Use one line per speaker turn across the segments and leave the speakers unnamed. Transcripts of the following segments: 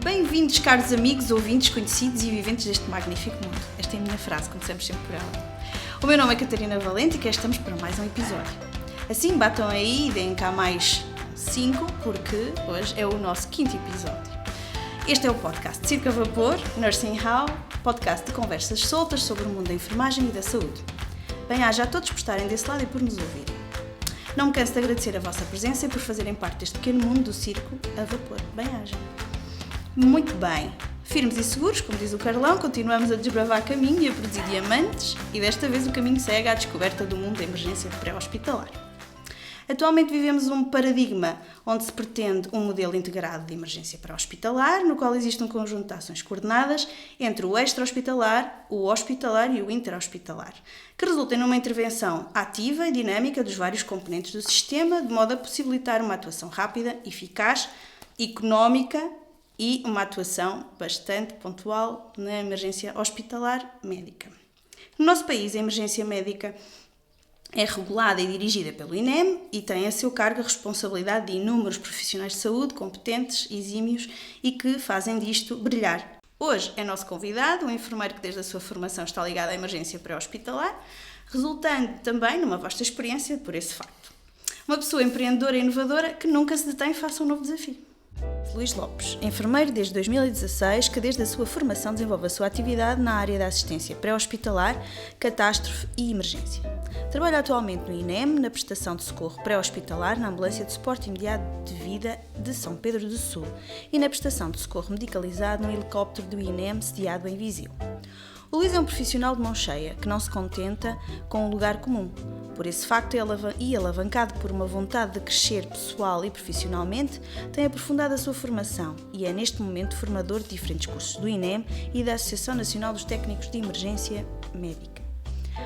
Bem-vindos, caros amigos, ouvintes, conhecidos e viventes deste magnífico mundo. Esta é a minha frase, começamos sempre por ela. O meu nome é Catarina Valente e cá estamos para mais um episódio. Assim, batam aí e deem cá mais 5, porque hoje é o nosso 5º episódio. Este é o podcast Circo a Vapor, Nursing How, podcast de conversas soltas sobre o mundo da enfermagem e da saúde. Bem-aja a todos por estarem desse lado e por nos ouvirem. Não me canso de agradecer a vossa presença e por fazerem parte deste pequeno mundo do circo a vapor. Bem-aja. Muito bem. Firmes e seguros, como diz o Carlão, continuamos a desbravar caminho e a produzir diamantes e desta vez o caminho segue à descoberta do mundo da emergência pré-hospitalar. Atualmente vivemos um paradigma onde se pretende um modelo integrado de emergência pré-hospitalar, no qual existe um conjunto de ações coordenadas entre o extra-hospitalar, o hospitalar e o intra-hospitalar, que resultem numa intervenção ativa e dinâmica dos vários componentes do sistema, de modo a possibilitar uma atuação rápida, eficaz, económica e uma atuação bastante pontual na emergência hospitalar médica. No nosso país, a emergência médica é regulada e dirigida pelo INEM e tem a seu cargo a responsabilidade de inúmeros profissionais de saúde competentes, exímios e que fazem disto brilhar. Hoje é nosso convidado, um enfermeiro que desde a sua formação está ligado à emergência pré-hospitalar, resultando também numa vasta experiência por esse facto. Uma pessoa empreendedora e inovadora que nunca se detém face a um novo desafio. Luís Lopes, enfermeiro desde 2016, que desde a sua formação desenvolve a sua atividade na área da assistência pré-hospitalar, catástrofe e emergência. Trabalha atualmente no INEM, na prestação de socorro pré-hospitalar na ambulância de suporte imediato de vida de São Pedro do Sul e na prestação de socorro medicalizado no helicóptero do INEM sediado em Viseu. O Luís é um profissional de mão cheia, que não se contenta com o lugar comum. Por esse facto, e alavancado por uma vontade de crescer pessoal e profissionalmente, tem aprofundado a sua formação e é neste momento formador de diferentes cursos do INEM e da Associação Nacional dos Técnicos de Emergência Médica.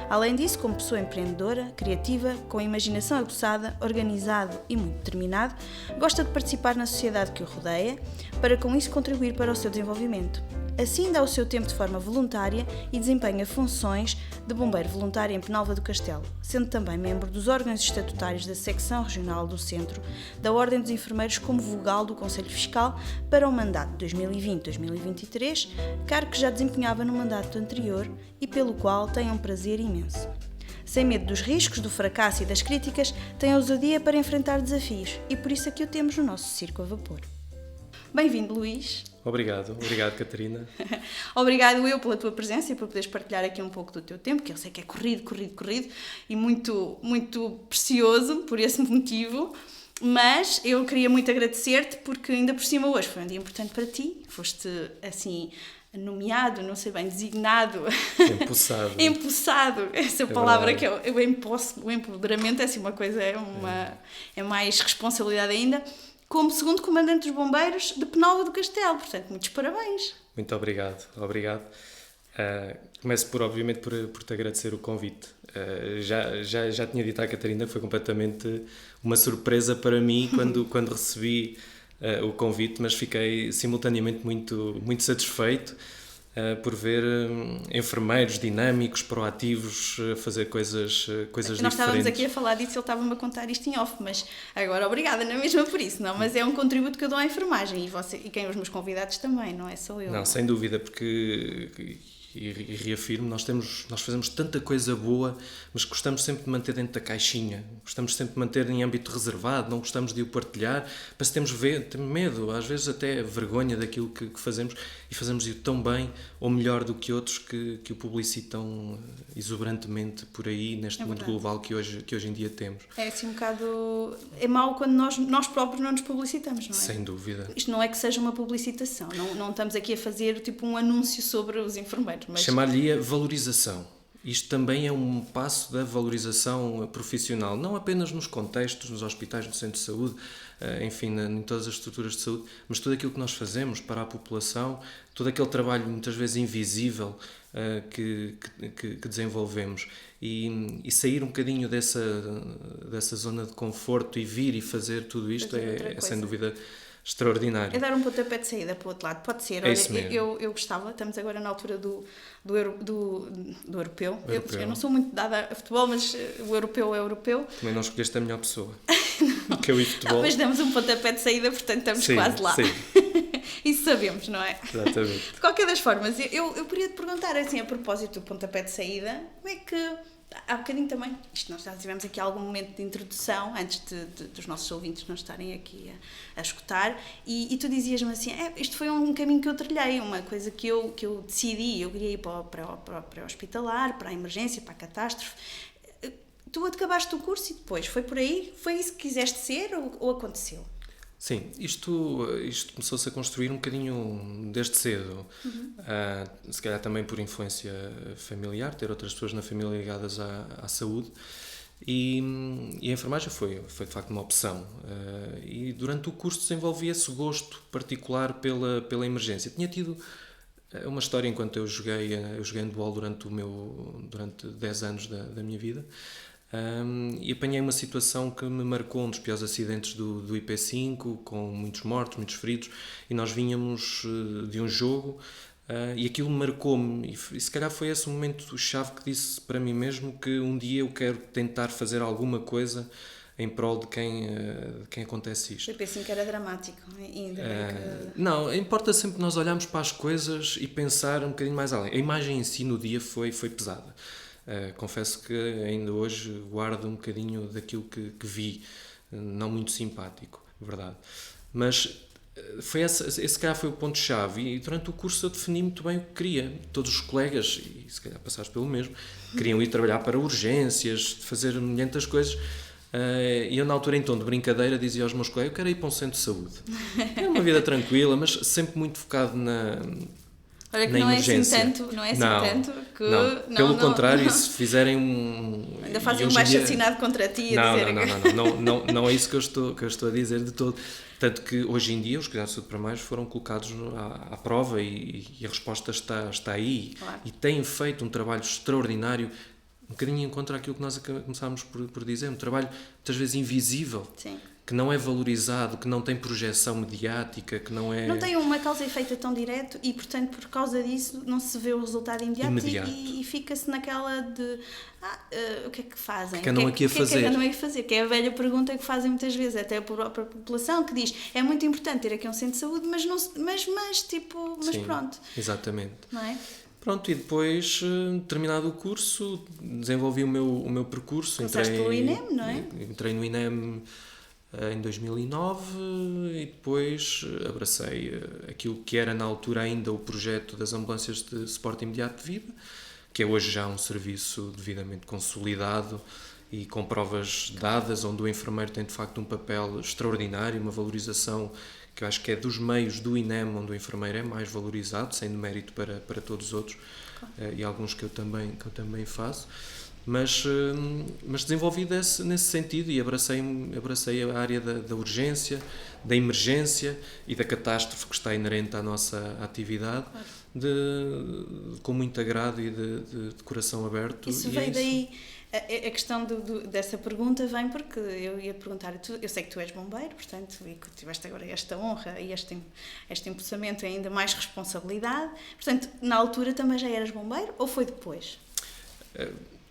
Além disso, como pessoa empreendedora, criativa, com imaginação aguçada, organizado e muito determinado, gosta de participar na sociedade que o rodeia, para com isso contribuir para o seu desenvolvimento. Assim dá o seu tempo de forma voluntária e desempenha funções de bombeiro voluntário em Penalva do Castelo, sendo também membro dos órgãos estatutários da Secção Regional do Centro, da Ordem dos Enfermeiros como vogal do Conselho Fiscal para o mandato de 2020-2023, cargo que já desempenhava no mandato anterior e pelo qual tem um prazer imenso. Sem medo dos riscos, do fracasso e das críticas, tem ousadia para enfrentar desafios e por isso é que o temos no nosso Circo a Vapor. Bem-vindo, Luís.
Obrigado, Catarina.
Obrigado eu pela tua presença e por poderes partilhar aqui um pouco do teu tempo, que eu sei que é corrido e muito, muito precioso por esse motivo, mas eu queria muito agradecer-te porque ainda por cima hoje foi um dia importante para ti, foste assim nomeado, não sei bem, designado, empossado, essa palavra que é o empoderamento, é assim uma coisa, é mais responsabilidade ainda, como segundo comandante dos bombeiros de Penalva do Castelo. Portanto, muitos parabéns.
Muito obrigado. Começo obviamente por te agradecer o convite. Já tinha dito à Catarina que foi completamente uma surpresa para mim quando recebi o convite, mas fiquei simultaneamente muito satisfeito por ver enfermeiros dinâmicos, proativos, fazer coisas diferentes.
Nós estávamos aqui a falar disso, ele estava-me a contar isto em off, mas agora obrigada, não é mesmo por isso, não? Mas é um contributo que eu dou à enfermagem e quem os meus convidados também, não é só eu.
Não, sem dúvida, porque... E reafirmo, nós fazemos tanta coisa boa, mas gostamos sempre de manter dentro da caixinha, gostamos sempre de manter em âmbito reservado, não gostamos de o partilhar, mas temos medo, às vezes até vergonha daquilo que fazemos, e fazemos-o tão bem ou melhor do que outros que o publicitam exuberantemente por aí, neste mundo global que hoje em dia temos.
É assim um bocado... É mau quando nós próprios não nos publicitamos, não é?
Sem dúvida.
Isto não é que seja uma publicitação, não estamos aqui a fazer tipo um anúncio sobre os enfermeiros. Mas...
Chamar-lhe-a valorização. Isto também é um passo da valorização profissional, não apenas nos contextos, nos hospitais, no centro de saúde, enfim, em todas as estruturas de saúde, mas tudo aquilo que nós fazemos para a população, todo aquele trabalho muitas vezes invisível que desenvolvemos. E sair um bocadinho dessa zona de conforto e vir e fazer tudo isto é sem dúvida extraordinário.
É dar um pontapé de saída para o outro lado, pode ser.
É isso mesmo.
Eu gostava, estamos agora na altura do europeu. Eu não sou muito dada a futebol, mas o europeu é europeu.
Também não escolheste a melhor pessoa. Que eu e futebol.
Não, mas damos um pontapé de saída, portanto estamos quase lá.
Sim.
Isso sabemos, não é?
Exatamente.
De qualquer das formas, eu queria te perguntar, assim, a propósito do pontapé de saída, como é que, há bocadinho também, isto nós já tivemos aqui algum momento de introdução, antes dos nossos ouvintes não estarem aqui a escutar, e tu dizias-me assim, isto foi um caminho que eu trilhei, uma coisa que eu decidi, eu queria ir para o hospitalar, para a emergência, para a catástrofe. Tu acabaste o curso e depois, foi por aí? Foi isso que quiseste ser ou aconteceu?
Sim, isto começou-se a construir um bocadinho desde cedo. Se calhar também por influência familiar, ter outras pessoas na família ligadas à saúde. E a enfermagem foi de facto uma opção. E durante o curso desenvolvi esse gosto particular pela emergência. Tinha tido uma história enquanto eu joguei handball durante 10 anos da minha vida. E apanhei uma situação que me marcou, um dos piores acidentes do IP5, com muitos mortos, muitos feridos, e nós vínhamos de um jogo, e aquilo marcou-me, e se calhar foi esse o momento-chave que disse para mim mesmo que um dia eu quero tentar fazer alguma coisa em prol de quem acontece isto.
O IP5 era dramático, ainda bem que...
Não, importa sempre nós olharmos para as coisas e pensar um bocadinho mais além. A imagem em si no dia foi pesada. Confesso que ainda hoje guardo um bocadinho daquilo que vi, não muito simpático, verdade. Mas esse calhar foi o ponto-chave, e durante o curso eu defini muito bem o que queria. Todos os colegas, e se calhar passaste pelo mesmo, queriam ir trabalhar para urgências, fazer milhentas coisas, e eu na altura, em tom de brincadeira, dizia aos meus colegas, eu quero ir para um centro de saúde. É uma vida tranquila, mas sempre muito focado na
Olha que
na
não
emergência.
É assim tanto que...
Não. Pelo contrário, se fizerem
Ainda fazem um baixo-assinado contra ti a dizer...
Não é isso que eu estou a dizer de todo. Tanto que hoje em dia os cuidados de saúde para mais foram colocados à prova e a resposta está aí.
Claro.
E têm feito um trabalho extraordinário, um bocadinho em contra aquilo que nós começámos por dizer, um trabalho muitas vezes invisível.
Sim.
Que não é valorizado, que não tem projeção mediática, que não é...
Não tem uma causa e efeito tão direto e, portanto, por causa disso não se vê o resultado imediato. E fica-se naquela de o que é que fazem?
O que andam aqui a fazer?
Que é a velha pergunta que fazem muitas vezes, até a própria população, que diz, é muito importante ter aqui um centro de saúde, mas
Sim,
pronto.
Exatamente.
Não é?
Pronto, e depois, terminado o curso, desenvolvi o meu percurso.
Começaste pelo INEM, não é?
Entrei no INEM em 2009 e depois abracei aquilo que era na altura ainda o projeto das ambulâncias de suporte imediato de vida, que é hoje já um serviço devidamente consolidado e com provas dadas, onde o enfermeiro tem de facto um papel extraordinário, uma valorização que eu acho que é dos meios do INEM onde o enfermeiro é mais valorizado, sem mérito para todos os outros, e alguns que eu também faço. Mas desenvolvi nesse sentido e abracei a área da urgência, da emergência e da catástrofe que está inerente à nossa atividade, com muito agrado e de coração aberto.
Isso veio daí, a questão dessa pergunta vem porque eu ia perguntar, eu sei que tu és bombeiro, portanto, e que tiveste agora esta honra e este impulsamento e ainda mais responsabilidade, portanto, na altura também já eras bombeiro ou foi depois?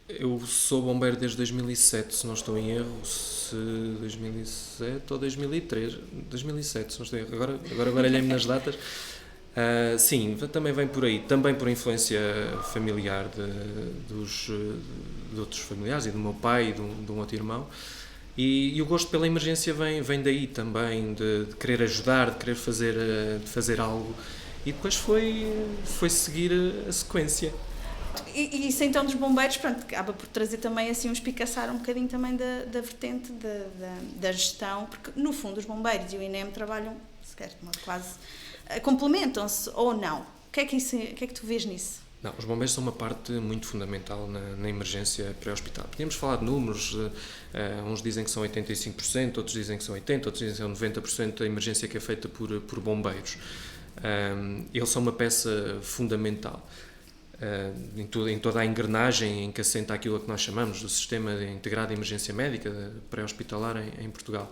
Eu sou bombeiro desde 2007, se não estou em erro, 2007 ou 2003, 2007, se não estou em erro, agora baralhei-me nas datas. Sim, também vem por aí, também por influência familiar de outros familiares e do meu pai e de um outro irmão. E o gosto pela emergência vem daí também, de querer ajudar, de querer fazer algo, e depois foi seguir a sequência.
E isso então dos bombeiros, pronto, acaba por trazer também assim um espicaçar um bocadinho também da vertente da gestão, porque no fundo os bombeiros e o INEM trabalham, se quer, quase complementam-se ou não? O que é que tu vês nisso?
Não, os bombeiros são uma parte muito fundamental na emergência pré-hospitalar. Podíamos falar de números, uns dizem que são 85%, outros dizem que são 80%, outros dizem que são 90% da emergência que é feita por bombeiros. Eles são uma peça fundamental. Em toda a engrenagem em que assenta aquilo que nós chamamos do Sistema Integrado de Emergência Médica pré-hospitalar em Portugal.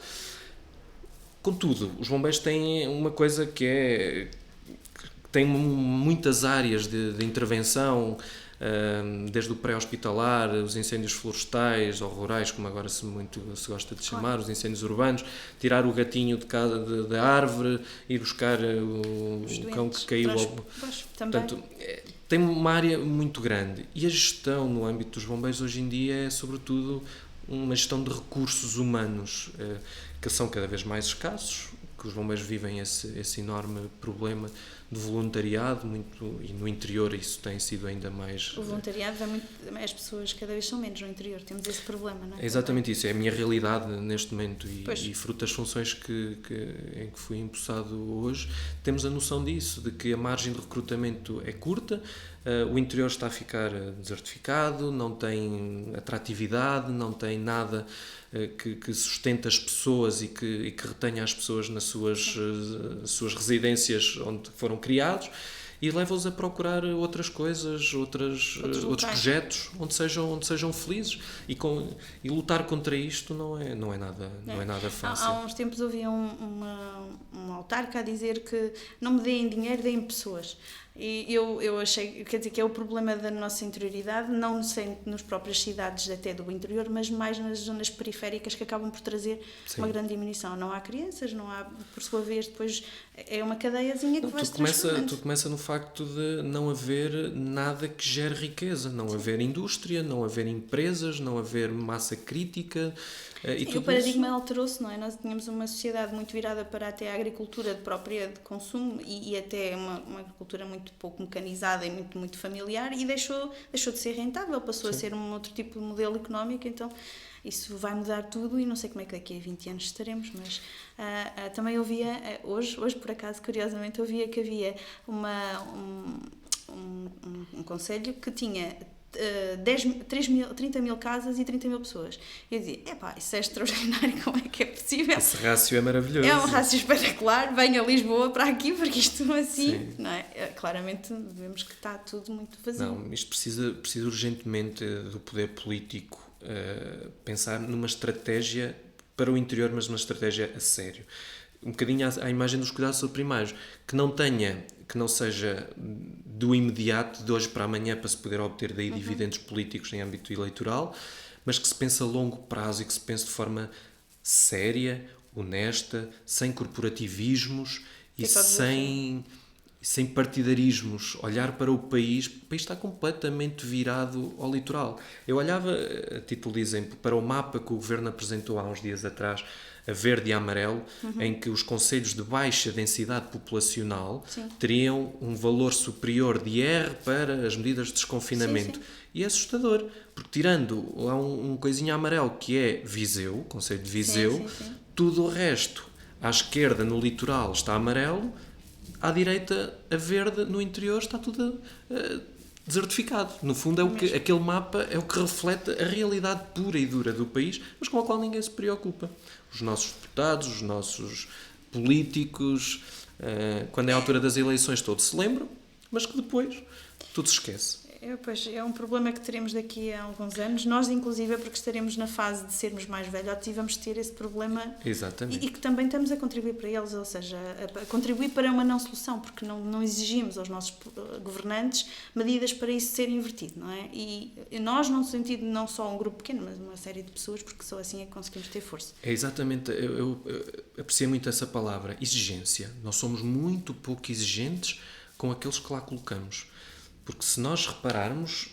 Contudo, os bombeiros têm uma coisa que tem muitas áreas de intervenção, desde o pré-hospitalar, os incêndios florestais ou rurais, como agora se gosta de chamar, os incêndios urbanos, tirar o gatinho de cada da árvore, ir buscar o cão que caiu. Portanto, tem uma área muito grande. E a gestão no âmbito dos bombeiros hoje em dia é, sobretudo, uma gestão de recursos humanos que são cada vez mais escassos, que os bombeiros vivem esse enorme problema de voluntariado, e no interior isso tem sido ainda mais...
O voluntariado as pessoas cada vez são menos no interior, temos esse problema, não é?
É exatamente isso, é a minha realidade neste momento e fruto das funções em que fui empossado hoje, temos a noção disso, de que a margem de recrutamento é curta, o interior está a ficar desertificado, não tem atratividade, não tem nada que sustente as pessoas e que retenha as pessoas nas suas residências onde foram criados, e leva-os a procurar outras coisas, outros projetos onde sejam felizes, e lutar contra isto não é nada fácil.
Há uns tempos ouvi um autarca a dizer que não me deem dinheiro, deem pessoas. E eu achei, quer dizer, que é o problema da nossa interioridade, não nas próprias cidades até do interior, mas mais nas zonas periféricas, que acabam por trazer uma grande diminuição. Não há crianças, não há, por sua vez, depois é uma cadeiazinha que vai se transformando.
Tudo começa no facto de não haver nada que gere riqueza, não haver indústria, não haver empresas, não haver massa crítica.
E o paradigma alterou-se, não é? Nós tínhamos uma sociedade muito virada para até a agricultura própria de consumo e até uma agricultura muito pouco mecanizada e muito familiar, e deixou de ser rentável, passou a ser um outro tipo de modelo económico. Então isso vai mudar tudo, e não sei como é que daqui a 20 anos estaremos, mas também ouvia, hoje por acaso, curiosamente, ouvia que havia um concelho que tinha 30 mil casas e 30 mil pessoas. Eu dizia, isso é extraordinário, como é que é possível?
Esse rácio é maravilhoso.
É um rácio espetacular, venha a Lisboa para aqui, porque isto assim, não é? Claramente vemos que está tudo muito vazio.
Não, isto precisa urgentemente do poder político pensar numa estratégia para o interior, mas uma estratégia a sério. Um bocadinho à imagem dos cuidados primários, que não seja do imediato, de hoje para amanhã, para se poder obter daí dividendos políticos em âmbito eleitoral, mas que se pense a longo prazo e que se pense de forma séria, honesta, sem corporativismos e sem partidarismos. Olhar para o país está completamente virado ao litoral. Eu olhava, a título de exemplo, para o mapa que o Governo apresentou há uns dias atrás, a verde e a amarelo, em que os concelhos de baixa densidade populacional teriam um valor superior de IR para as medidas de desconfinamento. Sim. E é assustador, porque tirando lá um coisinho amarelo que é Viseu, o concelho de Viseu, tudo o resto, à esquerda no litoral está amarelo, à direita a verde, no interior está tudo desertificado. No fundo aquele mapa é o que reflete a realidade pura e dura do país, mas com a qual ninguém se preocupa. Os nossos deputados, os nossos políticos, quando é a altura das eleições todos se lembram, mas que depois tudo se esquece.
Pois, é um problema que teremos daqui a alguns anos. Nós, inclusive, porque estaremos na fase de sermos mais velhotes e vamos ter esse problema.
Exatamente.
E que também estamos a contribuir para eles, ou seja, a contribuir para uma não solução, porque não exigimos aos nossos governantes medidas para isso ser invertido, não é? E nós, num sentido, não só um grupo pequeno, mas uma série de pessoas, porque só assim é que conseguimos ter força.
É exatamente, eu aprecio muito essa palavra, exigência. Nós somos muito pouco exigentes com aqueles que lá colocamos. Porque se nós repararmos,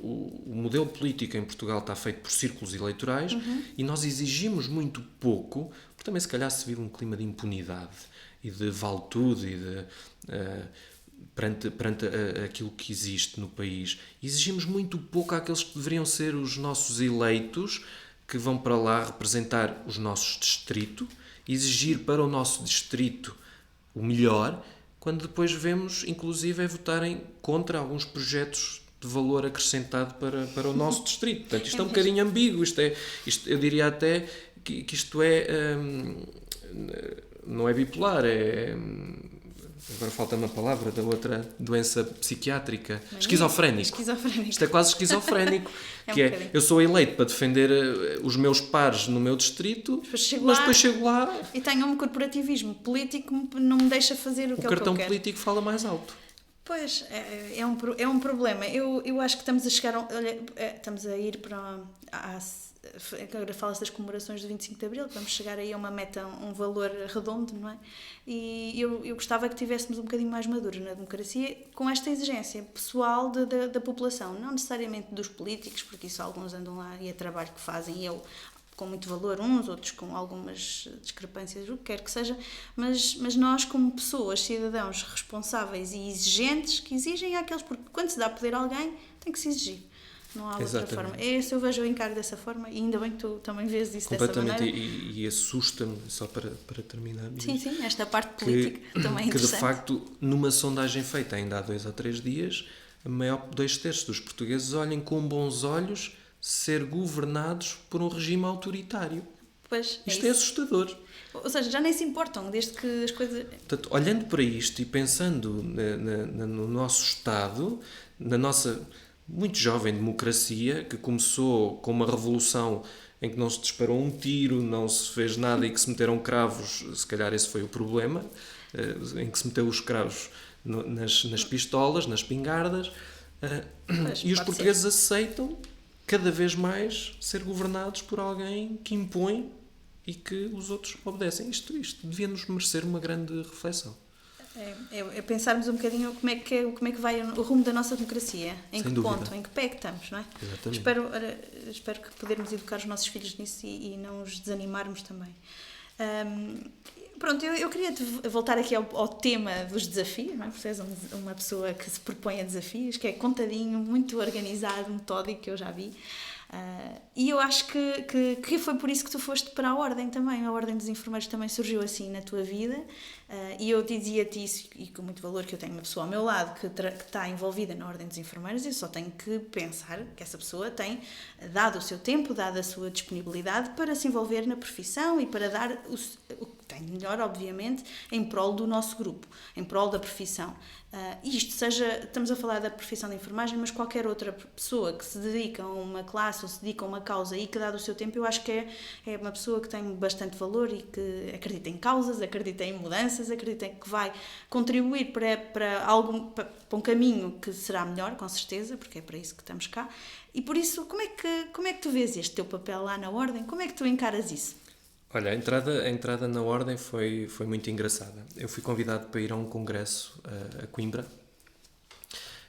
o modelo político em Portugal está feito por círculos eleitorais e nós exigimos muito pouco, porque também se calhar se vive um clima de impunidade e de vale-tudo e de, perante aquilo que existe no país. Exigimos muito pouco àqueles que deveriam ser os nossos eleitos, que vão para lá representar os nossos distritos, exigir para o nosso distrito o melhor, quando depois vemos, inclusive, votarem contra alguns projetos de valor acrescentado para o nosso distrito. Portanto, isto é um bocadinho ambíguo. Eu diria até que isto não é bipolar, agora falta-me a palavra da outra doença psiquiátrica, esquizofrénico. Isto é quase esquizofrénico, eu sou eleito para defender os meus pares no meu distrito, mas depois chego lá
e tenho um corporativismo político que não me deixa fazer o que eu quero.
O cartão político fala mais alto.
Pois, é um problema. Eu acho que estamos a chegar olha, estamos a ir para agora fala-se das comemorações do 25 de Abril, vamos chegar aí a uma meta, um valor redondo, não é? E eu gostava que tivéssemos um bocadinho mais maduros na democracia, com esta exigência pessoal da população, não necessariamente dos políticos, porque isso alguns andam lá e é trabalho que fazem, e eu com muito valor, uns, outros com algumas discrepâncias, o que quer que seja, mas nós como pessoas, cidadãos responsáveis e exigentes, que exigem àqueles, porque quando se dá poder a alguém, tem que se exigir. Não há outra forma. Esse eu vejo o encargo dessa forma e ainda bem que tu também vês isso dessa maneira.
Completamente, e assusta-me, só para terminar.
Sim, esta parte política também é interessante.
Que de facto, numa sondagem feita ainda há 2 ou 3 dias, a maior 2/3 dos portugueses olhem com bons olhos ser governados por um regime autoritário.
Pois,
isto é assustador.
Ou seja, já nem se importam, desde que as coisas...
Portanto, olhando para isto e pensando no nosso Estado, na nossa muito jovem democracia, que começou com uma revolução em que não se disparou um tiro, não se fez nada e que se meteram cravos, se calhar esse foi o problema, em que se meteu os cravos nas pistolas, nas espingardas, e os portugueses aceitam cada vez mais ser governados por alguém que impõe e que os outros obedecem. Isto devia-nos merecer uma grande reflexão.
É pensarmos um bocadinho como é que vai o rumo da nossa democracia, em que ponto, em que pé que estamos, não é?
Exatamente.
Espero que podermos educar os nossos filhos nisso e não os desanimarmos também. Pronto, eu queria voltar aqui ao tema dos desafios, não é? Porque és uma pessoa que se propõe a desafios, que é contadinho, muito organizado, metódico, que eu já vi. E eu acho que foi por isso que tu foste para a Ordem também. A Ordem dos Enfermeiros também surgiu assim na tua vida. E eu dizia-te isso, e com muito valor, que eu tenho uma pessoa ao meu lado que está envolvida na Ordem dos Enfermeiros, e eu só tenho que pensar que essa pessoa tem dado o seu tempo, dado a sua disponibilidade para se envolver na profissão e para dar o que tem melhor, obviamente, em prol do nosso grupo, em prol da profissão. Estamos a falar da profissão de enfermagem, mas qualquer outra pessoa que se dedica a uma classe ou se dedica a uma causa e que dá do seu tempo, eu acho que é uma pessoa que tem bastante valor e que acredita em causas, acredita em mudanças, acredita que vai contribuir para um caminho que será melhor, com certeza, porque é para isso que estamos cá. E por isso, como é que tu vês este teu papel lá na Ordem? Como é que tu encaras isso?
Olha, a entrada na Ordem foi muito engraçada. Eu fui convidado para ir a um congresso a Coimbra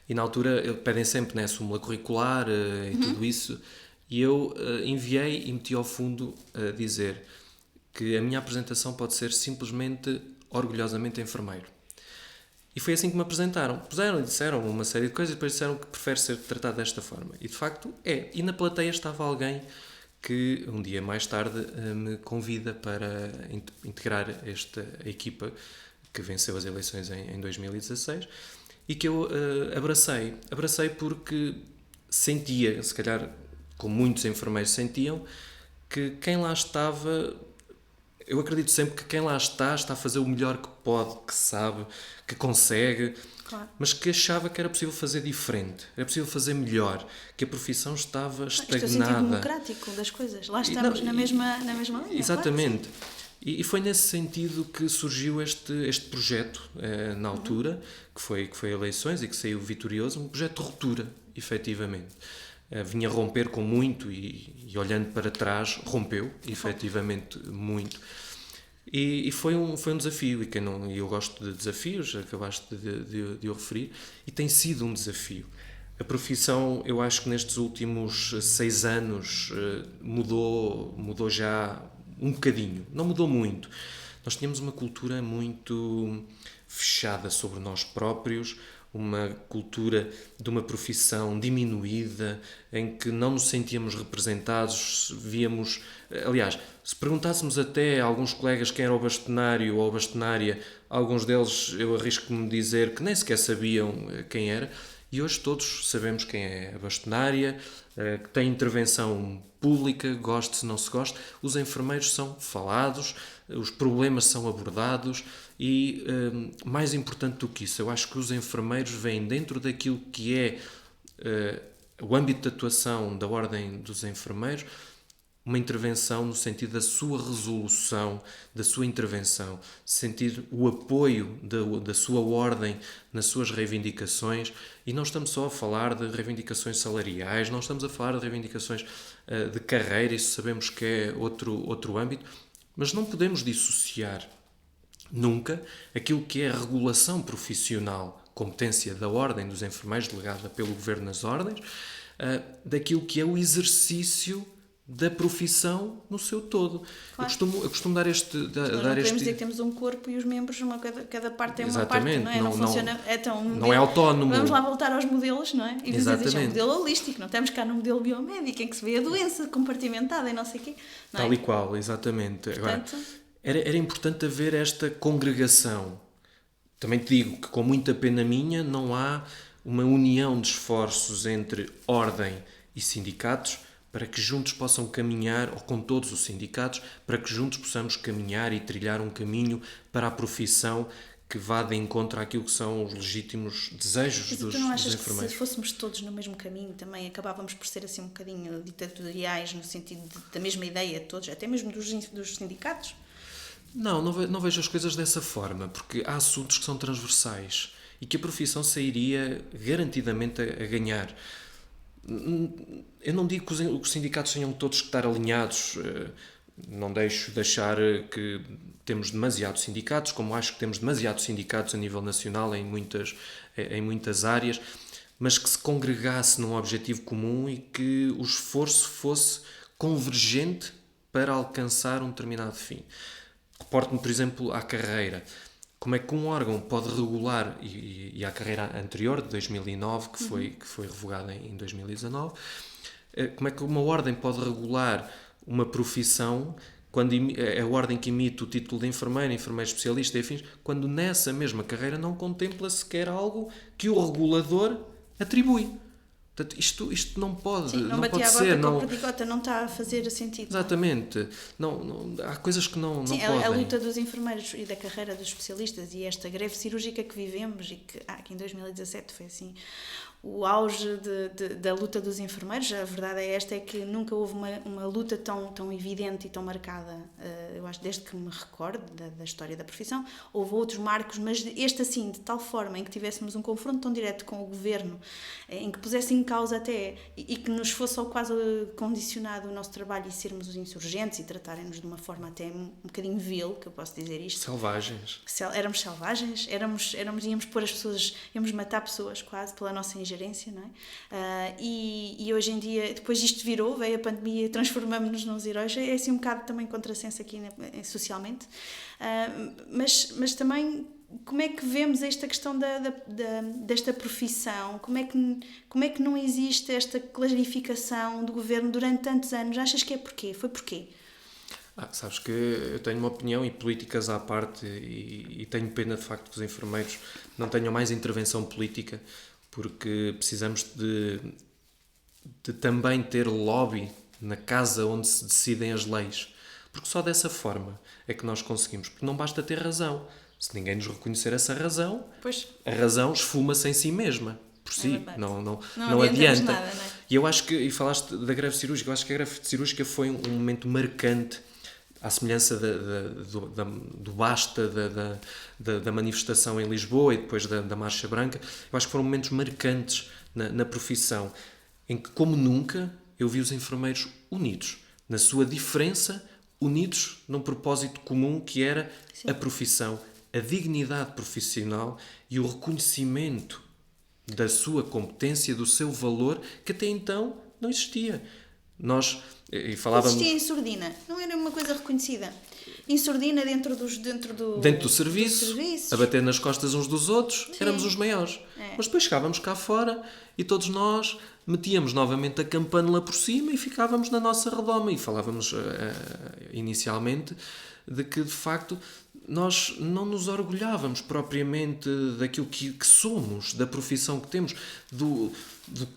e na altura pedem sempre, né, súmula curricular e tudo isso, e eu enviei e meti ao fundo a dizer que a minha apresentação pode ser simplesmente orgulhosamente enfermeiro. E foi assim que me apresentaram. Puseram e disseram uma série de coisas e depois disseram que prefere ser tratado desta forma. E de facto é. E na plateia estava alguém que um dia mais tarde me convida para integrar a equipa que venceu as eleições em 2016 e que eu abracei. Abracei porque sentia, se calhar como muitos enfermeiros sentiam, que quem lá estava... Eu acredito sempre que quem lá está a fazer o melhor que pode, que sabe, que consegue, claro, mas que achava que era possível fazer diferente, era possível fazer melhor, que a profissão estava estagnada. Isto é o sentido
democrático das coisas. Lá estamos na mesma linha.
Exatamente.
Claro,
e foi nesse sentido que surgiu este projeto, na altura, que foi eleições e que saiu vitorioso, um projeto de ruptura, efetivamente. Vinha romper com muito e olhando para trás, rompeu, efetivamente, muito. E foi um desafio, e eu gosto de desafios, acabaste de o referir, e tem sido um desafio. A profissão, eu acho que nestes últimos 6 anos mudou já um bocadinho, não mudou muito. Nós tínhamos uma cultura muito fechada sobre nós próprios, uma cultura de uma profissão diminuída, em que não nos sentíamos representados, víamos... Aliás, se perguntássemos até a alguns colegas quem era o bastonário ou a bastonária, alguns deles eu arrisco-me dizer que nem sequer sabiam quem era, e hoje todos sabemos quem é a bastonária, que tem intervenção pública, goste-se, não se goste. Os enfermeiros são falados, os problemas são abordados e, mais importante do que isso, eu acho que os enfermeiros vêm dentro daquilo que é o âmbito de atuação da Ordem dos Enfermeiros, uma intervenção no sentido da sua resolução, da sua intervenção, sentir o apoio da sua ordem nas suas reivindicações. E não estamos só a falar de reivindicações salariais, não estamos a falar de reivindicações de carreira, isso sabemos que é outro âmbito, mas não podemos dissociar nunca aquilo que é a regulação profissional, competência da ordem dos enfermeiros delegada pelo Governo nas ordens, daquilo que é o exercício da profissão no seu todo.
Claro.
Eu costumo dar este...
Nós não podemos dizer que temos um corpo e os membros, cada parte é uma
Exatamente.
parte, não é? Não funciona...
Não é autónomo.
Vamos lá voltar aos modelos, não é? E
Exatamente.
é um modelo holístico, não estamos cá no modelo biomédico em que se vê a doença compartimentada e não sei o quê. Não é?
Tal e qual, exatamente.
Portanto,
agora, era importante haver esta congregação. Também te digo que, com muita pena minha, não há uma união de esforços entre ordem e sindicatos para que juntos possam caminhar, ou com todos os sindicatos, para que juntos possamos caminhar e trilhar um caminho para a profissão que vá de encontro àquilo que são os legítimos desejos
mas
dos
tu não achas
enfermeiros.
que se fôssemos todos no mesmo caminho também acabávamos por ser assim um bocadinho ditatoriais no sentido da mesma ideia de todos, até mesmo dos sindicatos?
Não vejo as coisas dessa forma, porque há assuntos que são transversais e que a profissão sairia garantidamente a ganhar. Eu não digo que os sindicatos tenham todos que estar alinhados, não deixo de achar que temos demasiados sindicatos, como acho que temos demasiados sindicatos a nível nacional em muitas áreas, mas que se congregasse num objetivo comum e que o esforço fosse convergente para alcançar um determinado fim. Reporto-me, por exemplo, à carreira. Como é que um órgão pode regular, e à carreira anterior, de 2009, que foi revogada em 2019, como é que uma ordem pode regular uma profissão, quando é a ordem que emite o título de enfermeiro especialista e afins, quando nessa mesma carreira não contempla sequer algo que o regulador atribui. Portanto, isto não pode,
Sim, não
pode
ser.
Não,
não está a fazer sentido.
Exatamente. Não, há coisas que não
Sim,
podem.
A luta dos enfermeiros e da carreira dos especialistas e esta greve cirúrgica que vivemos e que em 2017 foi assim o auge da luta dos enfermeiros. A verdade é que nunca houve uma luta tão evidente e tão marcada, eu acho, desde que me recordo da história da profissão. Houve outros marcos, mas este assim, de tal forma em que tivéssemos um confronto tão direto com o governo, em que pusesse em causa até, e que nos fosse quase condicionado o nosso trabalho e sermos os insurgentes e tratarem-nos de uma forma até um bocadinho vil, que eu posso dizer isto.
Selvagens.
Éramos selvagens, íamos pôr as pessoas, íamos matar pessoas quase pela nossa ingerência, não é? E hoje em dia, depois isto veio a pandemia e transformamos-nos nos heróis. É assim um bocado também contrassenso aqui socialmente, mas também como é que vemos esta questão desta profissão? Como é que não existe esta clarificação do governo durante tantos anos? Achas que é porquê? Foi porquê?
Sabes que eu tenho uma opinião e políticas à parte e tenho pena de facto que os enfermeiros não tenham mais intervenção política, porque precisamos de também ter lobby na casa onde se decidem as leis, porque só dessa forma é que nós conseguimos, porque não basta ter razão. Se ninguém nos reconhecer essa razão,
pois,
a razão esfuma-se em si mesma, por si, não
adianta.
Nada, não é? E eu acho que, e falaste da greve cirúrgica, eu acho que a greve cirúrgica foi um momento marcante, à semelhança do basta da manifestação em Lisboa e depois da Marcha Branca. Eu acho que foram momentos marcantes na profissão, em que, como nunca, eu vi os enfermeiros unidos, na sua diferença, unidos num propósito comum que era
Sim.
a profissão, a dignidade profissional e o reconhecimento da sua competência, do seu valor, que até então não existia. Nós... E falávamos...
Existia em surdina, não era uma coisa reconhecida. Em surdina dentro do
serviço, a bater nas costas uns dos outros, sim. Éramos os maiores. É. Mas depois chegávamos cá fora e todos nós metíamos novamente a campanela por cima e ficávamos na nossa redoma. E falávamos inicialmente de que, de facto, nós não nos orgulhávamos propriamente daquilo que somos, da profissão que temos, do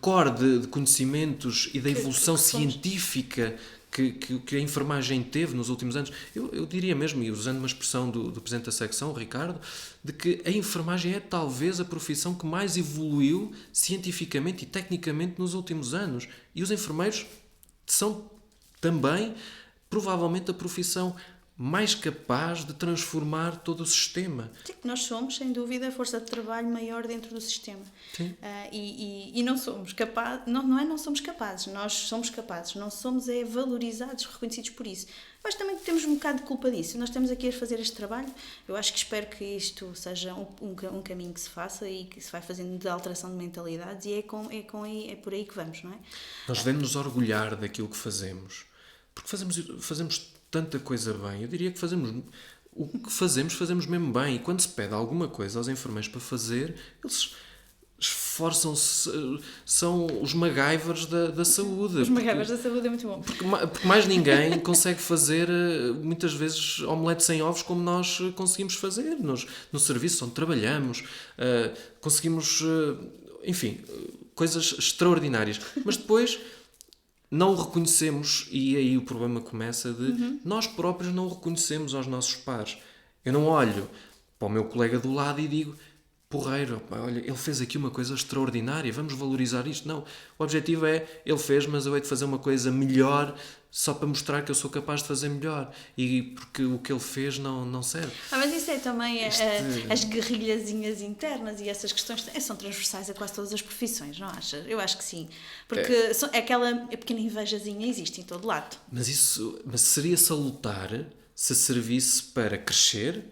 core de conhecimentos e da evolução científica que a enfermagem teve nos últimos anos. Eu diria mesmo, e usando uma expressão do Presidente da Secção, Ricardo, de que a enfermagem é talvez a profissão que mais evoluiu cientificamente e tecnicamente nos últimos anos. E os enfermeiros são também, provavelmente, a profissão mais capaz de transformar todo o sistema.
Sim, nós somos, sem dúvida, a força de trabalho maior dentro do sistema.
Sim.
E não somos capazes, não somos capazes, nós somos capazes, não somos valorizados, reconhecidos por isso. Mas também temos um bocado de culpa disso. Nós estamos aqui a fazer este trabalho, eu acho que espero que isto seja um caminho que se faça e que se vai fazendo de alteração de mentalidades e é por aí que vamos, não é?
Nós devemos nos orgulhar daquilo que fazemos, porque fazemos tanta coisa bem. Eu diria que o que fazemos mesmo bem. E quando se pede alguma coisa aos enfermeiros para fazer, eles esforçam-se, são os MacGyvers da saúde.
Os MacGyvers da saúde é muito bom.
Porque mais ninguém consegue fazer, muitas vezes, omelete sem ovos como nós conseguimos fazer no serviço onde trabalhamos. Conseguimos, enfim, coisas extraordinárias. Mas depois não o reconhecemos e aí o problema começa de nós próprios não o reconhecemos aos nossos pares. Eu não olho para o meu colega do lado e digo: porreiro, olha, ele fez aqui uma coisa extraordinária, vamos valorizar isto. Não, o objetivo é, ele fez, mas eu hei de fazer uma coisa melhor só para mostrar que eu sou capaz de fazer melhor e porque o que ele fez não serve.
Mas isso é também as guerrilhazinhas internas e essas questões são transversais a quase todas as profissões, não achas? Eu acho que sim, porque aquela pequena invejazinha existe em todo lado.
Mas seria salutar se servisse para crescer,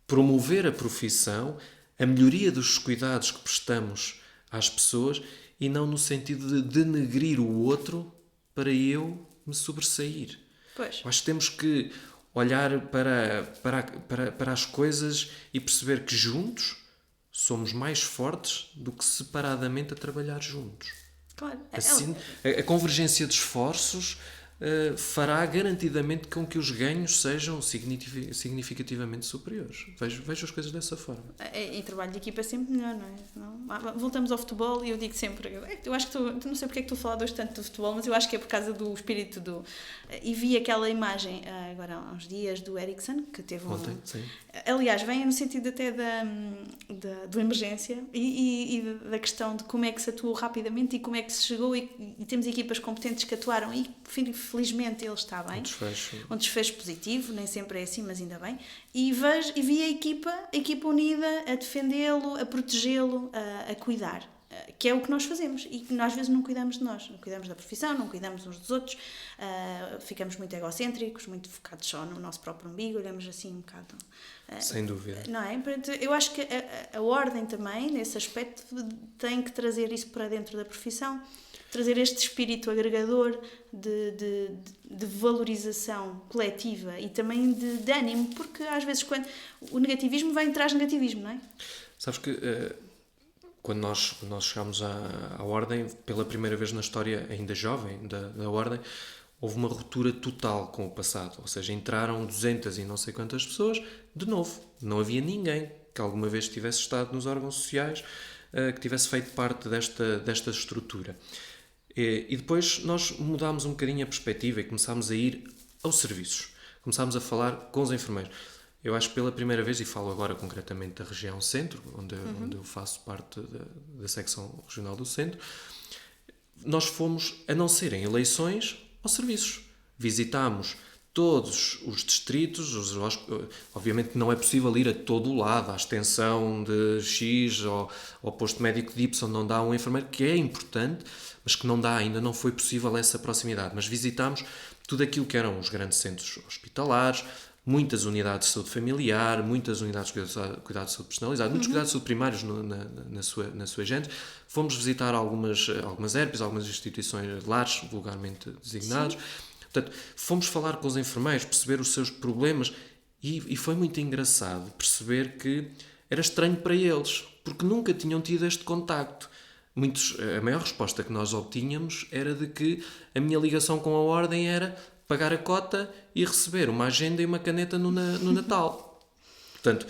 promover a profissão, a melhoria dos cuidados que prestamos às pessoas e não no sentido de denegrir o outro para eu me sobressair.
Pois.
Acho que temos que olhar para as coisas e perceber que juntos somos mais fortes do que separadamente a trabalhar juntos.
Claro.
Assim, a convergência de esforços fará garantidamente com que os ganhos sejam significativamente superiores. Vejo as coisas dessa forma.
Em trabalho de equipa é sempre melhor, não é? Voltamos ao futebol e eu digo sempre, eu acho que tu não sei porque é que tu falas hoje tanto do futebol, mas eu acho que é por causa do espírito e vi aquela imagem agora há uns dias do Eriksen, que teve
ontem, sim.
Aliás, vem no sentido até da emergência e da questão de como é que se atuou rapidamente e como é que se chegou e temos equipas competentes que atuaram e felizmente ele está bem. Um desfecho positivo, nem sempre é assim, mas ainda bem. E vi a equipa unida a defendê-lo, a protegê-lo, a cuidar. Que é o que nós fazemos e que nós às vezes não cuidamos de nós, não cuidamos da profissão, não cuidamos uns dos outros, ficamos muito egocêntricos, muito focados só no nosso próprio umbigo, olhamos assim um bocado...
Sem dúvida.
Não é? Eu acho que a ordem também, nesse aspecto, tem que trazer isso para dentro da profissão, trazer este espírito agregador de valorização coletiva e também de ânimo, porque às vezes quando o negativismo vai entrar negativismo, não é?
Sabes que quando nós chegámos à Ordem, pela primeira vez na história ainda jovem da Ordem, houve uma ruptura total com o passado. Ou seja, entraram 200 e não sei quantas pessoas de novo. Não havia ninguém que alguma vez tivesse estado nos órgãos sociais, que tivesse feito parte desta estrutura. E depois nós mudámos um bocadinho a perspectiva e começámos a ir aos serviços. Começámos a falar com os enfermeiros. Eu acho que pela primeira vez, e falo agora concretamente da região centro, onde eu faço parte da secção regional do centro, nós fomos, a não serem eleições, aos serviços. Visitámos todos os distritos, obviamente não é possível ir a todo o lado, à extensão de X ou ao posto médico de Y, não dá um enfermeiro, que é importante, mas que não dá ainda, não foi possível essa proximidade. Mas visitámos tudo aquilo que eram os grandes centros hospitalares, muitas unidades de saúde familiar, muitas unidades de cuidado de saúde personalizado, muitos cuidados de saúde primários na sua gente. Fomos visitar algumas ERPs, algumas instituições de lares, vulgarmente designados. Sim. Portanto, fomos falar com os enfermeiros, perceber os seus problemas e foi muito engraçado perceber que era estranho para eles, porque nunca tinham tido este contacto. A maior resposta que nós obtínhamos era de que a minha ligação com a Ordem era pagar a cota e receber uma agenda e uma caneta no Natal. Portanto,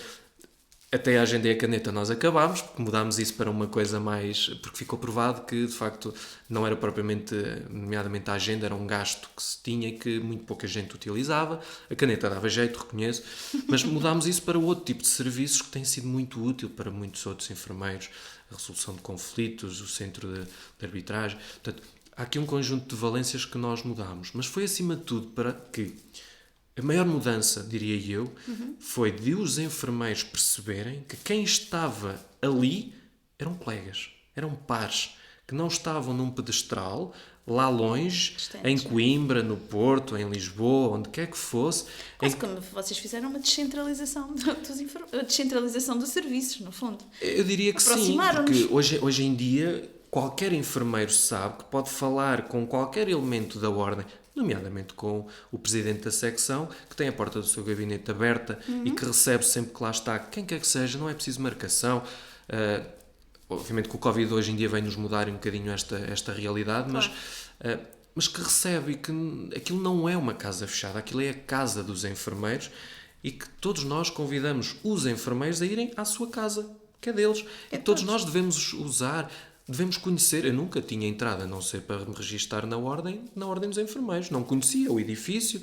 até a agenda e a caneta nós acabámos, porque mudámos isso para uma coisa mais... Porque ficou provado que, de facto, não era propriamente, nomeadamente a agenda, era um gasto que se tinha e que muito pouca gente utilizava. A caneta dava jeito, reconheço, mas mudámos isso para outro tipo de serviços que tem sido muito útil para muitos outros enfermeiros. A resolução de conflitos, o centro de arbitragem. Portanto, há aqui um conjunto de valências que nós mudámos, mas foi acima de tudo para que a maior mudança, diria eu, foi de os enfermeiros perceberem que quem estava ali eram colegas, eram pares, que não estavam num pedestral, lá longe, em Coimbra, no Porto, em Lisboa, onde quer que fosse.
Quase como vocês fizeram uma descentralização descentralização dos serviços, no fundo.
Eu diria que sim, porque hoje em dia qualquer enfermeiro sabe que pode falar com qualquer elemento da ordem, nomeadamente com o presidente da secção, que tem a porta do seu gabinete aberta e que recebe sempre que lá está quem quer que seja, não é preciso marcação. Obviamente que o Covid hoje em dia vem-nos mudar um bocadinho esta realidade,
claro.
mas que recebe e que aquilo não é uma casa fechada, aquilo é a casa dos enfermeiros e que todos nós convidamos os enfermeiros a irem à sua casa, que é deles. E todos nós devemos usar, devemos conhecer. Eu nunca tinha entrado, a não ser para me registar na ordem dos enfermeiros. Não conhecia o edifício,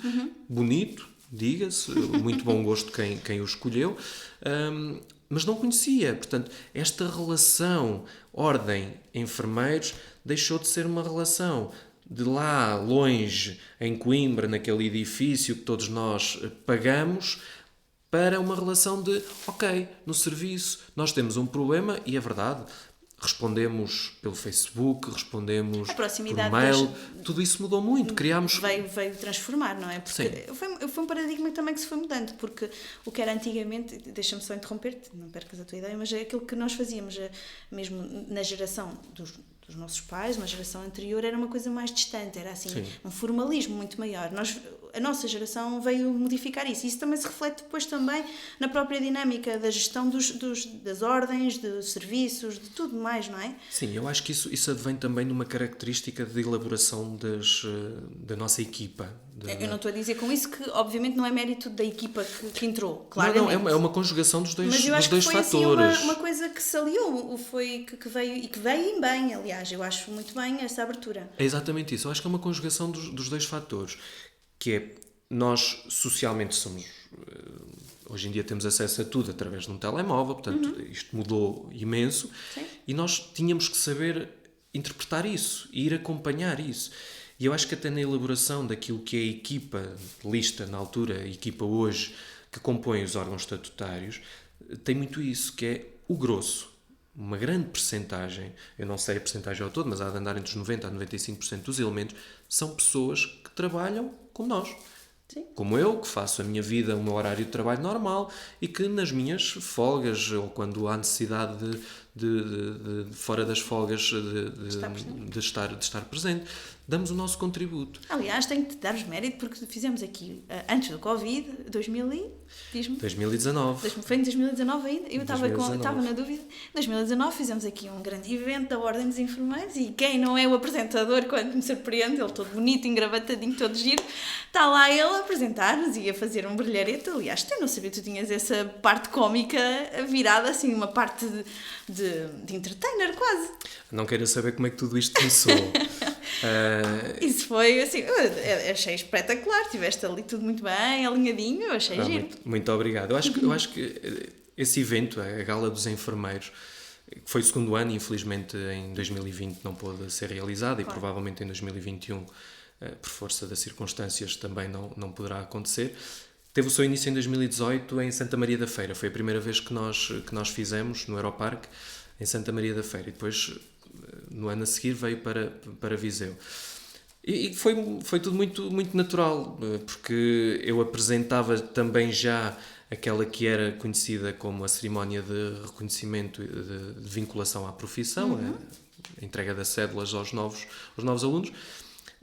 bonito, diga-se, muito bom gosto quem o escolheu. Mas não conhecia. Portanto, esta relação ordem-enfermeiros deixou de ser uma relação de lá longe, em Coimbra, naquele edifício que todos nós pagamos, para uma relação de, ok, no serviço nós temos um problema, e é verdade, respondemos pelo Facebook, respondemos por mail, tudo isso mudou muito, criámos...
Veio transformar, não é? Porque foi um paradigma também que se foi mudando, porque o que era antigamente, deixa-me só interromper-te, não percas a tua ideia, mas é aquilo que nós fazíamos, mesmo na geração dos nossos pais, uma geração anterior, era uma coisa mais distante, era assim, um formalismo muito maior. A nossa geração veio modificar isso. Isso também se reflete depois também na própria dinâmica da gestão das ordens, dos serviços, de tudo mais, não é?
Sim, eu acho que isso advém também de uma característica de elaboração da nossa equipa.
Eu não estou a dizer com isso que, obviamente, não é mérito da equipa que entrou, claramente.
Não, é uma conjugação dos dois fatores.
Mas eu acho que foi assim, uma coisa que se aliou, que veio, e que veio bem, aliás, eu acho muito bem essa abertura.
É exatamente isso, eu acho que é uma conjugação dos dois fatores, que é, nós socialmente somos, hoje em dia temos acesso a tudo através de um telemóvel, portanto isto mudou imenso.
Sim.
E nós tínhamos que saber interpretar isso e ir acompanhar isso. E eu acho que até na elaboração daquilo que é a equipa de lista na altura, a equipa hoje que compõe os órgãos estatutários, tem muito isso, que é o grosso. Uma grande percentagem, eu não sei a percentagem ao todo, mas há de andar entre os 90% a 95% dos elementos, são pessoas que trabalham como nós.
Sim.
Como eu, que faço a minha vida, o meu horário de trabalho normal e que nas minhas folgas, ou quando há necessidade de fora das folgas, de estar presente, damos o nosso contributo.
Aliás, tenho que te dar-vos mérito porque fizemos aqui, antes do Covid,
2019.
Foi em 2019 ainda? Eu estava na dúvida. Em 2019 fizemos aqui um grande evento da Ordem dos Enfermeiros e quem não é o apresentador, quando me surpreende, ele todo bonito, engravatadinho, todo giro, está lá ele a apresentar-nos e a fazer um brilharete. Aliás, eu não sabia que tu tinhas essa parte cómica virada, assim, uma parte de entertainer quase.
Não quero saber como é que tudo isto começou.
Isso foi assim, eu achei espetacular, tiveste ali tudo muito bem, alinhadinho, eu achei giro.
Muito obrigado. Eu acho que esse evento, a Gala dos Enfermeiros, que foi o segundo ano, infelizmente em 2020 não pôde ser realizado, e provavelmente em 2021, por força das circunstâncias, também não poderá acontecer. Teve o seu início em 2018 em Santa Maria da Feira. Foi a primeira vez que nós fizemos no Aeroparque, em Santa Maria da Feira. E depois, no ano a seguir, veio para Viseu. E foi tudo muito, muito natural, porque eu apresentava também já aquela que era conhecida como a cerimónia de reconhecimento de vinculação à profissão, a entrega das cédulas aos novos alunos,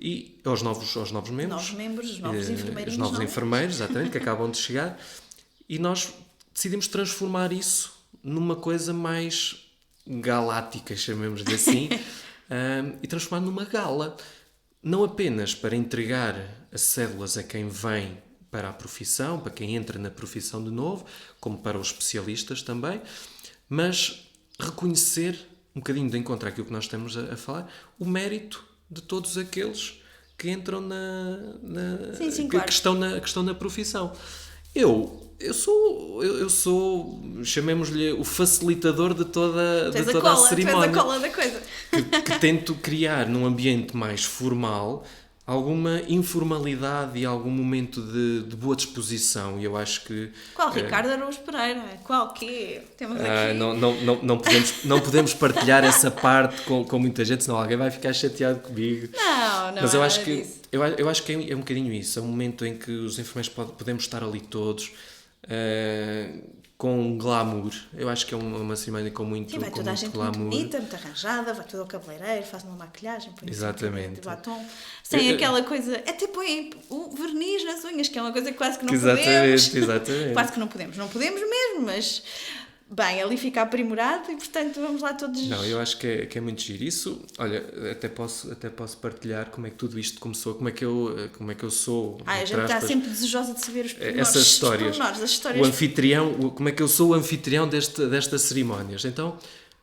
e aos novos membros.
Novos membros, os novos enfermeirinhos.
Os novos enfermeiros, exatamente, que acabam de chegar. E nós decidimos transformar isso numa coisa mais galáctica, chamemos-lhe assim, e transformar numa gala. Não apenas para entregar as cédulas a quem vem para a profissão, para quem entra na profissão de novo, como para os especialistas também, mas reconhecer, um bocadinho de encontro àquilo que nós estamos a falar, o mérito de todos aqueles que entram
claro.
que estão na profissão. Eu sou, chamemos-lhe, o facilitador de toda a cerimónia.
Tu és a cola da coisa.
que tento criar num ambiente mais formal alguma informalidade e algum momento de boa disposição. E eu acho que...
Qual Ricardo Araújo Pereira? Qual quê? Temos aqui...
Não podemos partilhar essa parte com muita gente, senão alguém vai ficar chateado comigo.
Não,
mas eu
é
acho que
disso.
eu acho que é um bocadinho isso. É um momento em que os enfermeiros podemos estar ali todos com glamour. Eu acho que é uma cerimónia com muito
Sim, vai toda a gente
glamour.
muito bonita, muito arranjada, vai todo ao cabeleireiro, faz uma maquilhagem, põe
Exatamente.
de batom, sem aquela coisa, até põe o verniz nas unhas, que é uma coisa que quase que não podemos.
Exatamente.
Quase que não podemos mesmo, mas bem, ali fica aprimorado e portanto vamos lá todos...
Não, eu acho que é muito giro. Isso, olha, até posso partilhar como é que tudo isto começou, como é que eu sou.
A gente está sempre desejosa de saber os pormenores.
Essas histórias.
As histórias.
O anfitrião, como é que eu sou o anfitrião destas cerimónias. Então,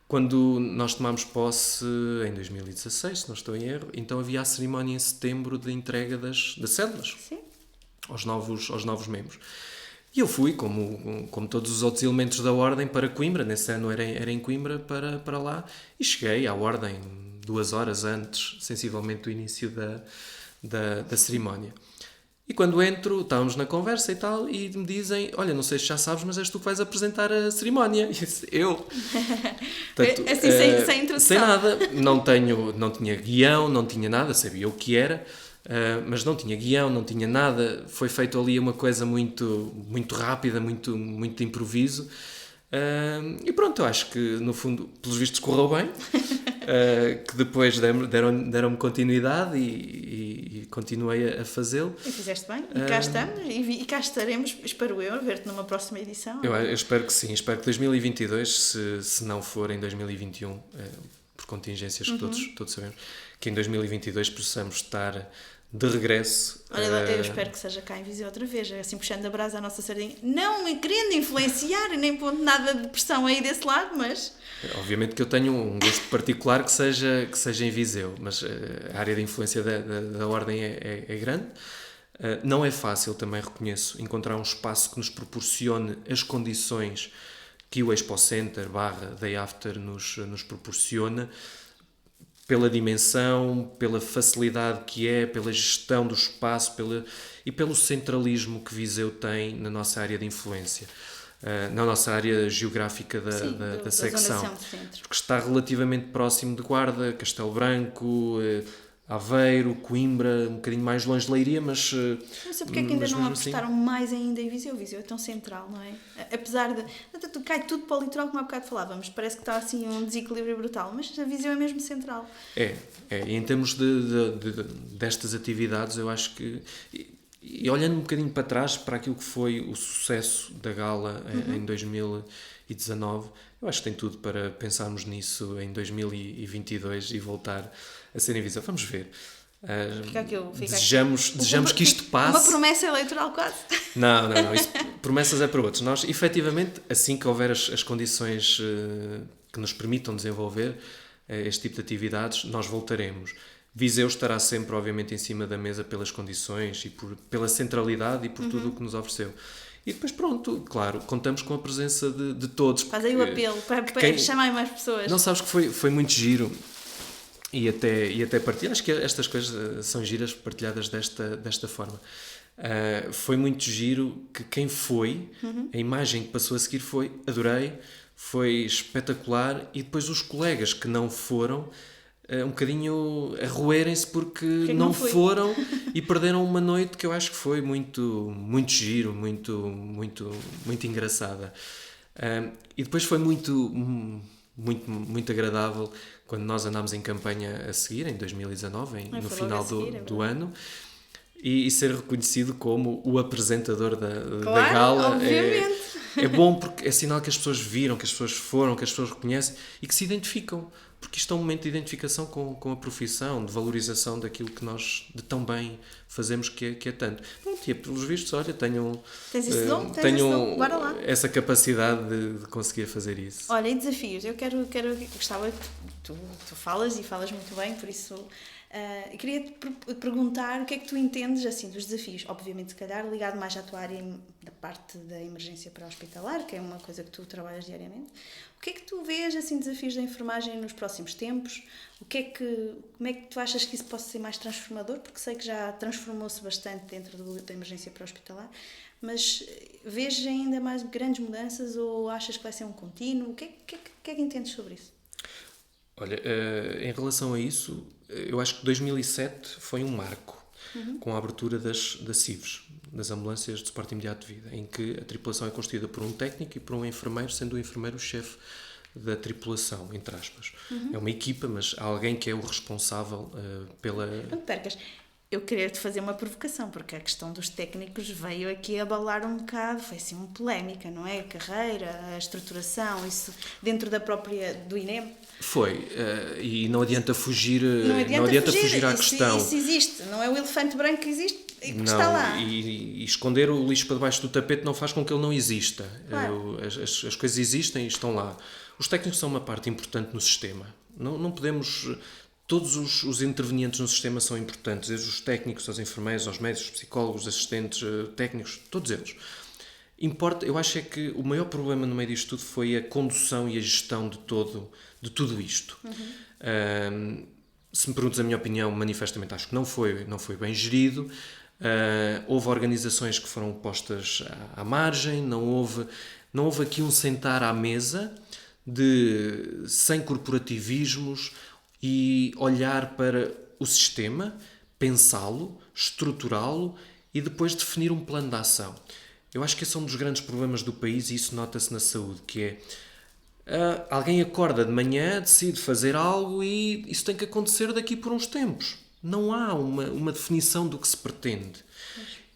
quando nós tomámos posse em 2016, se não estou em erro, então havia a cerimónia em setembro de entrega das cédulas.
Sim.
Aos novos membros. E eu fui, como todos os outros elementos da Ordem, para Coimbra. Nesse ano era em Coimbra, para lá. E cheguei à Ordem 2 horas antes, sensivelmente, do início da cerimónia. E quando entro, estávamos na conversa e tal, e me dizem, olha, não sei se já sabes, mas és tu que vais apresentar a cerimónia. E disse, eu?
Portanto, assim, sem introdução.
Sem nada. Não tinha guião, não tinha nada, sabia o que era. Mas não tinha guião, não tinha nada, foi feito ali uma coisa muito, muito rápida, muito, muito de improviso, e pronto, eu acho que no fundo, pelos vistos, correu bem, que depois deram-me continuidade e continuei a fazê-lo.
E fizeste bem, e cá estamos, e cá estaremos, espero eu, a ver-te numa próxima edição.
Eu espero que sim, espero que 2022, se não for em 2021, por contingências que todos sabemos, que em 2022 possamos estar de regresso.
Olha, eu espero que seja cá em Viseu outra vez, assim puxando a brasa à nossa sardinha, não me querendo influenciar e nem pondo nada de pressão aí desse lado, mas...
Obviamente que eu tenho um gosto particular que seja em Viseu, mas a área de influência da Ordem é grande. Não é fácil, também reconheço, encontrar um espaço que nos proporcione as condições que o Expo Center / Day After nos proporciona, pela dimensão, pela facilidade que é, pela gestão do espaço e pelo centralismo que Viseu tem na nossa área de influência, na nossa área geográfica da secção. Porque está relativamente próximo de Guarda, Castelo Branco, Aveiro, Coimbra, um bocadinho mais longe de Leiria, mas...
Não sei porque é que ainda não apostaram mais ainda em Viseu. Viseu é tão central, não é? Apesar de... Cai tudo para o litoral, como há bocado falávamos. Parece que está assim um desequilíbrio brutal, mas a Viseu é mesmo central.
E em termos destas atividades, eu acho que... E olhando um bocadinho para trás, para aquilo que foi o sucesso da gala em 2019, eu acho que tem tudo para pensarmos nisso em 2022 e voltar a ser em Viseu. Vamos ver. Desejamos que isto passe.
Uma promessa eleitoral quase.
Não. Isso, promessas é para outros. Nós, efetivamente, assim que houver as condições que nos permitam desenvolver este tipo de atividades, nós voltaremos. Viseu estará sempre, obviamente, em cima da mesa pelas condições e pela centralidade e por tudo o que nos ofereceu. E depois, pronto, claro, contamos com a presença de todos.
Faz aí o apelo para chamar mais pessoas.
Não, sabes que foi muito giro e até partilhar. Acho que estas coisas são giras partilhadas desta forma. Foi muito giro que quem foi, a imagem que passou a seguir adorei, foi espetacular, e depois os colegas que não foram, um bocadinho a roerem-se porque não foram e perderam uma noite que eu acho que foi muito, muito giro, muito, muito, muito engraçada. E depois foi muito, muito agradável quando nós andámos em campanha a seguir, em 2019, no final do ano, e ser reconhecido como o apresentador da gala.
Obviamente.
É bom porque é sinal que as pessoas viram, que as pessoas foram, que as pessoas reconhecem e que se identificam. Porque isto é um momento de identificação com a profissão, de valorização daquilo que nós de tão bem fazemos, que é tanto. Pronto, e pelos vistos, olha, tenho
bora lá.
Essa capacidade de conseguir fazer isso.
Olha, e desafios? Eu gostava que tu falas e falas muito bem, por isso Queria-te perguntar o que é que tu entendes assim dos desafios, obviamente se calhar ligado mais à tua área da parte da emergência pré-hospitalar, que é uma coisa que tu trabalhas diariamente. O que é que tu vês assim desafios da enfermagem nos próximos tempos? Como é que tu achas que isso possa ser mais transformador? Porque sei que já transformou-se bastante dentro da emergência pré-hospitalar, mas vês ainda mais grandes mudanças ou achas que vai ser um contínuo? O que é que entendes sobre isso?
Olha, em relação a isso, eu acho que 2007 foi um marco com a abertura das CIVs, das ambulâncias de suporte imediato de vida, em que a tripulação é constituída por um técnico e por um enfermeiro, sendo o enfermeiro o chefe da tripulação, entre aspas. É uma equipa, mas há alguém que é o responsável pela...
Não te percas. Eu queria te fazer uma provocação, porque a questão dos técnicos veio aqui abalar um bocado, foi assim uma polémica, não é? A carreira, a estruturação, isso dentro da própria do INEM.
Foi, e não adianta fugir,
Não adianta fugir
à
isso,
questão.
Isso existe, não é o elefante branco que existe e que está lá.
E esconder o lixo para debaixo do tapete não faz com que ele não exista.
Claro.
As coisas existem e estão lá. Os técnicos são uma parte importante no sistema. Não podemos... Todos os intervenientes no sistema são importantes, desde os técnicos, aos enfermeiros, aos médicos, psicólogos, assistentes, técnicos, todos eles. Eu acho é que o maior problema no meio disto tudo foi a condução e a gestão de tudo isto. Se me perguntas a minha opinião, manifestamente acho que não foi bem gerido. Houve organizações que foram postas à margem, não houve aqui um sentar à mesa sem corporativismos e olhar para o sistema, pensá-lo, estruturá-lo e depois definir um plano de ação. Eu acho que esse é um dos grandes problemas do país e isso nota-se na saúde, que é alguém acorda de manhã, decide fazer algo e isso tem que acontecer daqui por uns tempos. Não há uma definição do que se pretende.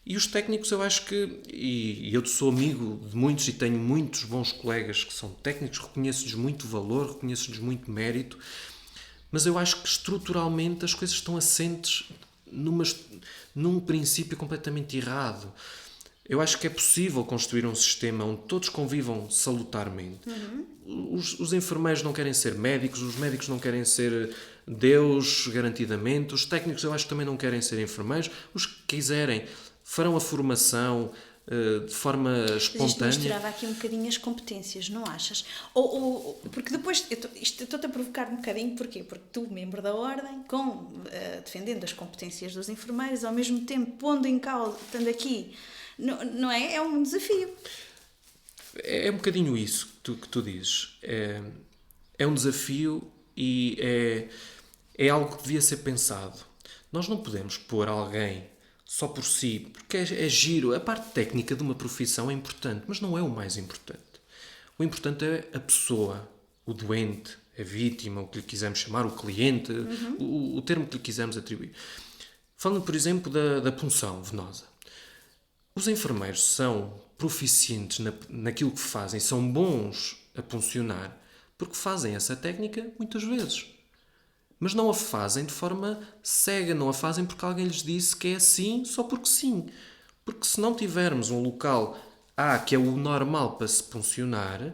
E os técnicos, eu acho que, e eu sou amigo de muitos e tenho muitos bons colegas que são técnicos, reconheço-lhes muito valor, reconheço-lhes muito mérito, mas eu acho que estruturalmente as coisas estão assentes num princípio completamente errado. Eu acho que é possível construir um sistema onde todos convivam salutarmente. Os enfermeiros não querem ser médicos, os médicos não querem ser Deus, garantidamente. Os técnicos eu acho que também não querem ser enfermeiros. Os que quiserem farão a formação de forma espontânea.
Isto misturava aqui um bocadinho as competências, não achas? Porque depois, estou-te a provocar um bocadinho, porquê? Porque tu, membro da ordem, defendendo as competências dos enfermeiros, ao mesmo tempo pondo em causa, estando aqui, não é? É um desafio.
É um bocadinho isso que tu dizes. É um desafio e é algo que devia ser pensado. Nós não podemos pôr alguém só por si, porque é giro. A parte técnica de uma profissão é importante, mas não é o mais importante. O importante é a pessoa, o doente, a vítima, o que lhe quisermos chamar, o cliente, o termo que lhe quisermos atribuir. Falando, por exemplo, da punção venosa. Os enfermeiros são proficientes naquilo que fazem, são bons a puncionar, porque fazem essa técnica muitas vezes. Mas não a fazem de forma cega, não a fazem porque alguém lhes disse que é assim só porque sim. Porque se não tivermos um local A, que é o normal para se puncionar,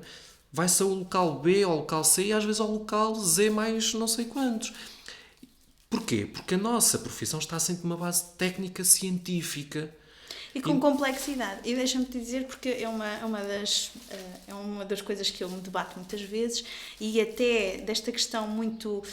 vai-se ao local B, ao local C e às vezes ao local Z mais não sei quantos. Porquê? Porque a nossa profissão está assente numa base técnica científica.
E com complexidade. E deixa-me te dizer, porque é uma das coisas que eu me debato muitas vezes, e até desta questão muito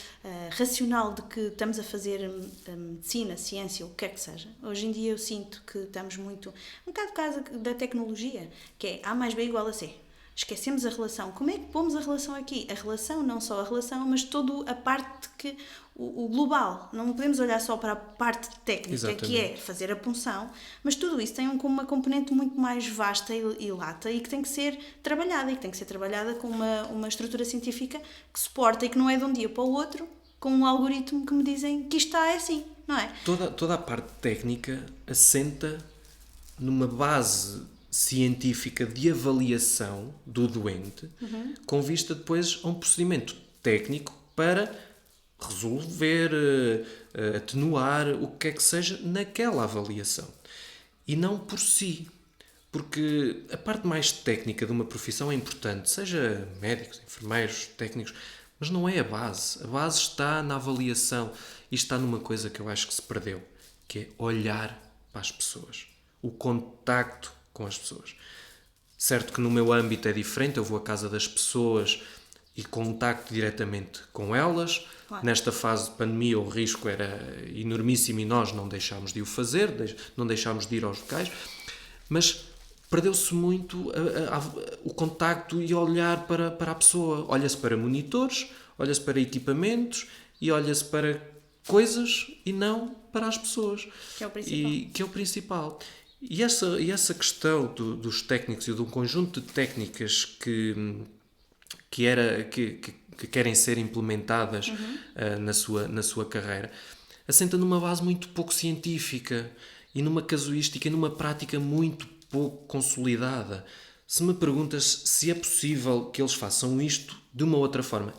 racional de que estamos a fazer medicina, ciência, o que quer que seja. Hoje em dia eu sinto que estamos muito... Um bocado por causa da tecnologia, que é A mais B igual a C. Esquecemos a relação. Como é que pomos a relação aqui? A relação, não só a relação, mas toda a parte que... O global. Não podemos olhar só para a parte técnica, exatamente, que é fazer a punção, mas tudo isso tem uma componente muito mais vasta e lata e que tem que ser trabalhada, com uma estrutura científica que suporta e que não é de um dia para o outro com um algoritmo que me dizem que isto está assim, não é?
Toda a parte técnica assenta numa base científica de avaliação do doente, com vista depois a um procedimento técnico para resolver, atenuar, o que quer que seja, naquela avaliação. E não por si. Porque a parte mais técnica de uma profissão é importante, seja médicos, enfermeiros, técnicos, mas não é a base. A base está na avaliação. Isto está numa coisa que eu acho que se perdeu, que é olhar para as pessoas. O contacto com as pessoas. Certo que no meu âmbito é diferente, eu vou à casa das pessoas e contacto diretamente com elas.
Claro.
Nesta fase de pandemia o risco era enormíssimo e nós não deixámos de o fazer, não deixámos de ir aos locais, mas perdeu-se muito o contacto e olhar para a pessoa. Olha-se para monitores, olha-se para equipamentos e olha-se para coisas e não para as pessoas.
Que é o principal.
Que é o principal. E essa questão dos técnicos e de um conjunto de técnicas que querem ser implementadas na sua carreira, assenta numa base muito pouco científica e numa casuística e numa prática muito pouco consolidada. Se me perguntas se é possível que eles façam isto de uma outra forma,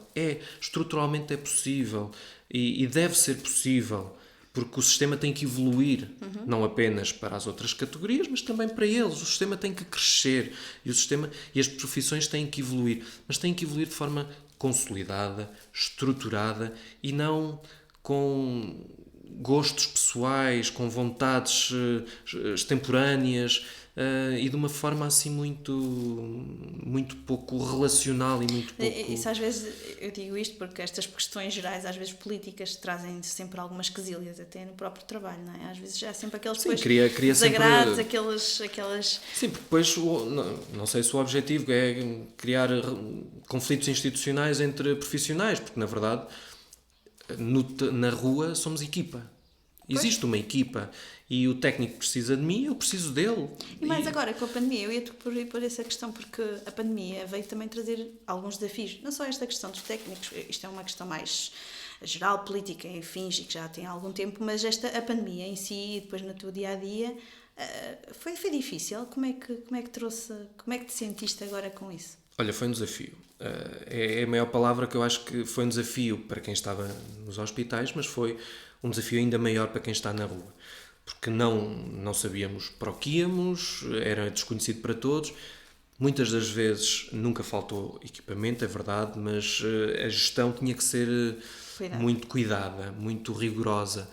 estruturalmente é possível e deve ser possível, porque o sistema tem que evoluir, não apenas para as outras categorias, mas também para eles. O sistema tem que crescer e as profissões têm que evoluir, mas têm que evoluir de forma consolidada, estruturada e não com gostos pessoais, com vontades extemporâneas e de uma forma assim muito pouco relacional e muito pouco...
Isso às vezes, eu digo isto porque estas questões gerais, às vezes políticas, trazem sempre algumas quesilhas até no próprio trabalho, não é? Às vezes já há sempre aqueles
cria
desagrados,
sempre...
aquelas...
Sim, porque depois, não sei se o objetivo é criar conflitos institucionais entre profissionais, porque na verdade na rua somos equipa. Existe uma equipa e o técnico precisa de mim, eu preciso dele.
E mais agora com a pandemia, eu ia-te por essa questão, porque a pandemia veio também trazer alguns desafios. Não só esta questão dos técnicos, isto é uma questão mais geral, política, enfim, e que já tem algum tempo, mas a pandemia em si, depois no teu dia-a-dia, foi difícil. Como é que te sentiste agora com isso?
Olha, foi um desafio. É a maior palavra que eu acho que foi um desafio para quem estava nos hospitais, mas foi um desafio ainda maior para quem está na rua. Porque não sabíamos para o que íamos, era desconhecido para todos. Muitas das vezes nunca faltou equipamento, é verdade, mas a gestão tinha que ser muito cuidada, muito rigorosa.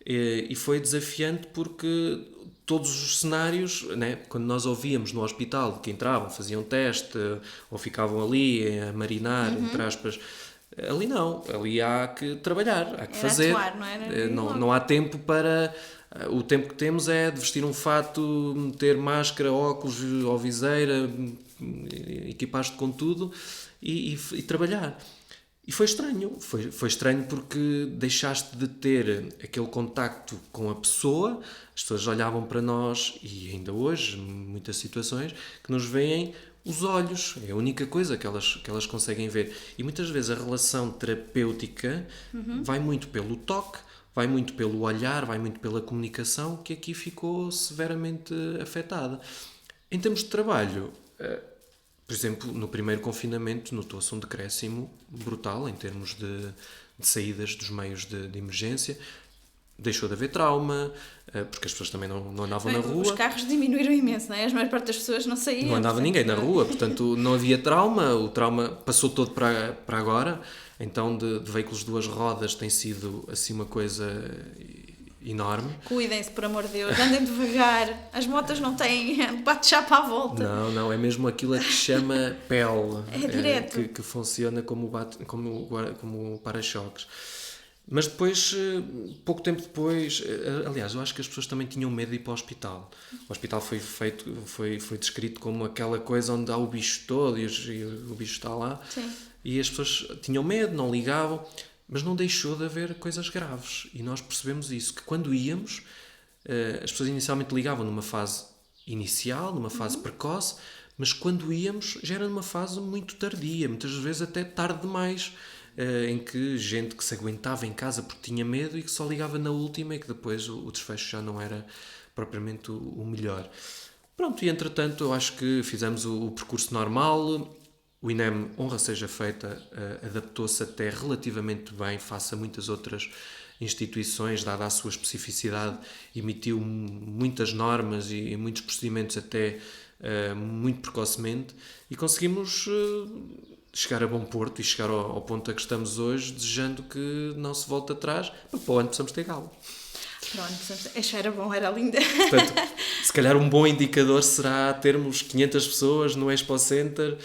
E foi desafiante porque todos os cenários, né, quando nós ouvíamos no hospital que entravam, faziam teste ou ficavam ali a marinar, entre aspas, ali não, ali há que trabalhar, há que fazer.
Atuar, não era?
Não há tempo para... O tempo que temos é de vestir um fato, ter máscara, óculos ou viseira, equipar-te com tudo e trabalhar. E foi estranho. Foi estranho porque deixaste de ter aquele contacto com a pessoa, as pessoas olhavam para nós e ainda hoje, muitas situações, que nos veem os olhos. É a única coisa que elas conseguem ver. E muitas vezes a relação terapêutica vai muito pelo toque, vai muito pelo olhar, vai muito pela comunicação, que aqui ficou severamente afetada. Em termos de trabalho, por exemplo, no primeiro confinamento notou-se um decréscimo brutal em termos de saídas dos meios de emergência. Deixou de haver trauma, porque as pessoas também não andavam na rua.
Os carros diminuíram imenso, não é? A maior parte das pessoas não saíam.
Não andava ninguém na rua, portanto não havia trauma, o trauma passou todo para agora, então de veículos de duas rodas tem sido assim uma coisa enorme.
Cuidem-se, por amor de Deus, andem devagar, as motas não têm bate-chapa à volta.
Não, é mesmo aquilo que se chama pele,
É direto.
que funciona como para-choques. Mas depois, pouco tempo depois, aliás, eu acho que as pessoas também tinham medo de ir para o hospital. O hospital foi descrito como aquela coisa onde há o bicho todo e o bicho está lá.
Sim.
E as pessoas tinham medo, não ligavam, mas não deixou de haver coisas graves. E nós percebemos isso, que quando íamos, as pessoas inicialmente ligavam numa fase inicial, numa fase precoce, mas quando íamos já era numa fase muito tardia, muitas vezes até tarde demais, em que gente que se aguentava em casa porque tinha medo e que só ligava na última e que depois o desfecho já não era propriamente o melhor. Pronto, e entretanto eu acho que fizemos o percurso normal. O INEM, honra seja feita, adaptou-se até relativamente bem face a muitas outras instituições, dada a sua especificidade, emitiu muitas normas e muitos procedimentos até muito precocemente e conseguimos chegar a bom porto e chegar ao ponto a que estamos hoje, desejando que não se volte atrás, para o ano possamos ter galo.
Pronto, esta era bom, era linda.
Portanto, se calhar um bom indicador será termos 500 pessoas no Expo Center,